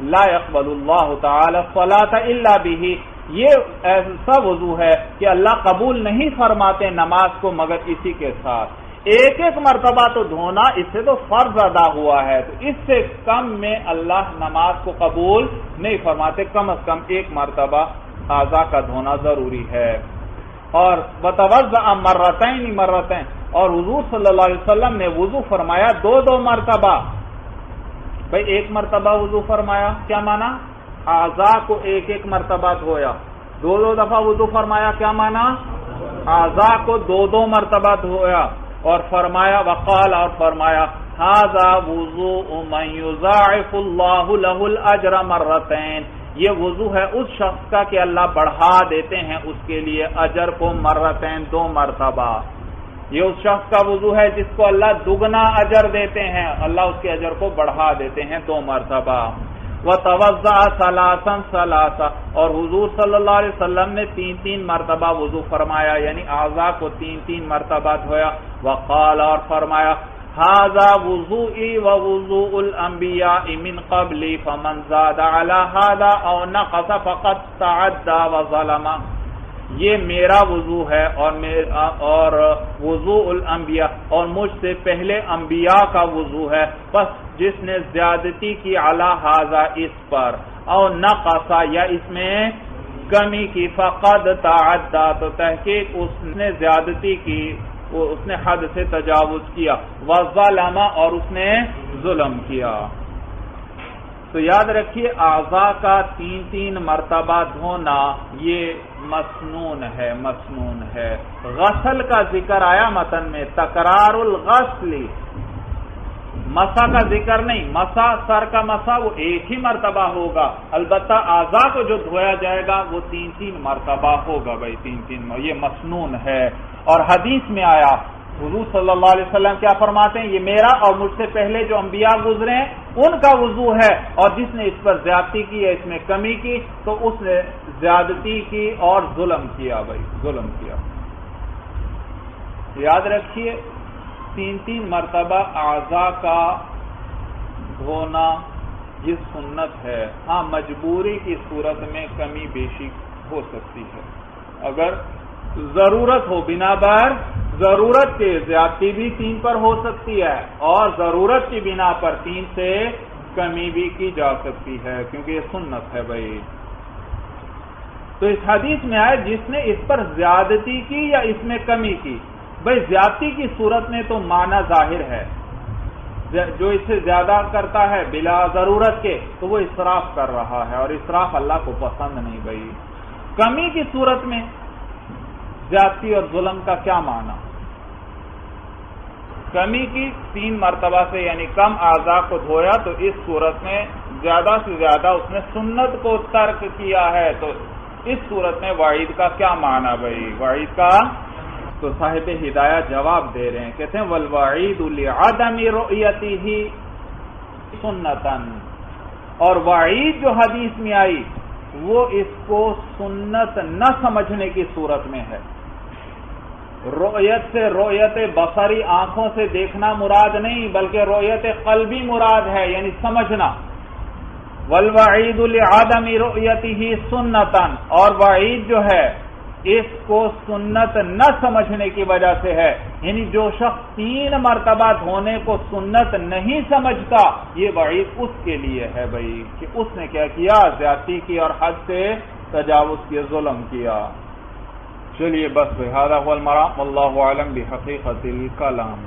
لا يقبل اللہ تعالی الصلاۃ الا به، یہ ایسا وضو ہے کہ اللہ قبول نہیں فرماتے نماز کو مگر اسی کے ساتھ۔ ایک مرتبہ تو دھونا، اس سے تو فرض ادا ہوا ہے، تو اس سے کم میں اللہ نماز کو قبول نہیں فرماتے، کم از کم ایک مرتبہ اعضاء کا دھونا ضروری ہے۔ اور وتوضأ مرتين اور حضور صلی اللہ علیہ وسلم نے وضو فرمایا دو مرتبہ۔ بھئی ایک مرتبہ وضو فرمایا کیا مانا؟ اعضاء کو ایک مرتبہ دھویا۔ دو دفعہ وضو فرمایا کیا مانا؟ اعضاء کو دو مرتبہ دھویا، اور فرمایا وقال اور فرمایا ھذا وضوء من یضاعف اللہ له الاجر مرتين، یہ وضو ہے اس شخص کا کہ اللہ بڑھا دیتے ہیں اس کے لیے اجر کو مرتين، دو مرتبہ۔ یہ اس شخص کا وضو ہے جس کو اللہ دگنا اجر دیتے ہیں، اللہ اس کے اجر کو بڑھا دیتے ہیں دو مرتبہ۔ وتوضأ ثلاثا اور حضور صلی اللہ علیہ وسلم نے تین مرتبہ وضو فرمایا، یعنی اعضاء کو تین مرتبہ دھویا۔ وقال اور فرمایا ھذا وضوئی ووضوء الانبیاء من قبلی فمن زاد علی ھذا او نقص فقد تعدى وظلم، یہ میرا وضو ہے اور وضوء الانبیاء اور مجھ سے پہلے انبیاء کا وضو ہے، پس جس نے زیادتی کی علی ھذا اس پر، او نقص یا اس میں کمی کی، فقد تعدى تو تحقیق اس نے زیادتی کی، اس نے حد سے تجاوز کیا، وظلم اور اس نے ظلم کیا۔ تو یاد رکھیے اعضاء کا تین مرتبہ دھونا یہ مسنون ہے۔ غسل کا ذکر آیا متن میں، تکرار الغسل، مسا کا ذکر نہیں، مسا سر کا مسا وہ ایک ہی مرتبہ ہوگا، البتہ اعضاء کو جو دھویا جائے گا وہ تین مرتبہ ہوگا۔ بھائی تین یہ مسنون ہے۔ اور حدیث میں آیا حضور صلی اللہ علیہ وسلم کیا فرماتے ہیں، یہ میرا اور مجھ سے پہلے جو انبیاء گزرے ہیں ان کا وضو ہے، اور جس نے اس پر زیادتی کی یا اس میں کمی کی تو اس نے زیادتی کی اور ظلم کیا۔ بھائی ظلم کیا۔ یاد رکھیے تین مرتبہ اعضاء کا دھونا یہ سنت ہے۔ ہاں مجبوری کی صورت میں کمی بیشی ہو سکتی ہے، اگر ضرورت ہو، بنا بر ضرورت کے زیادتی بھی 3 پر ہو سکتی ہے، اور ضرورت کی بنا پر 3 سے کمی بھی کی جا سکتی ہے، کیونکہ یہ سنت ہے۔ بھائی تو اس حدیث میں آئے جس نے اس پر زیادتی کی یا اس میں کمی کی، بھائی زیادتی کی صورت میں تو معنی ظاہر ہے، جو اس سے زیادہ کرتا ہے بلا ضرورت کے تو وہ اسراف کر رہا ہے، اور اسراف اللہ کو پسند نہیں۔ بھائی کمی کی صورت میں زیادتی اور ظلم کا کیا معنی؟ کمی کی 3 مرتبہ سے یعنی کم اعضاء کو دھویا، تو اس صورت میں زیادہ سے زیادہ اس نے سنت کو ترک کیا ہے، تو اس صورت میں وعید کا کیا معنی؟ بھائی وعید کا تو صاحب ہدایہ جواب دے رہے ہیں، کہتے ہیں والوعید لعدم رؤیتہ سنتاً، اور وعید جو حدیث میں آئی وہ اس کو سنت نہ سمجھنے کی صورت میں ہے۔ رؤیت سے رؤیت بصری آنکھوں سے دیکھنا مراد نہیں، بلکہ رؤیت قلبی مراد ہے، یعنی سمجھنا۔ والوعید لعدم رؤیتہ سنتاً، اور وعید جو ہے اس کو سنت نہ سمجھنے کی وجہ سے ہے، یعنی جو شخص 3 مرتبہ دھونے کو سنت نہیں سمجھتا یہ وعید اس کے لیے ہے بھائی، کہ اس نے کیا کیا؟ زیادتی کی اور حد سے تجاوز کیا، ظلم کیا۔ چلیے بس بہذا هو المرام، واللہ اعلم بحقیقت الکلام۔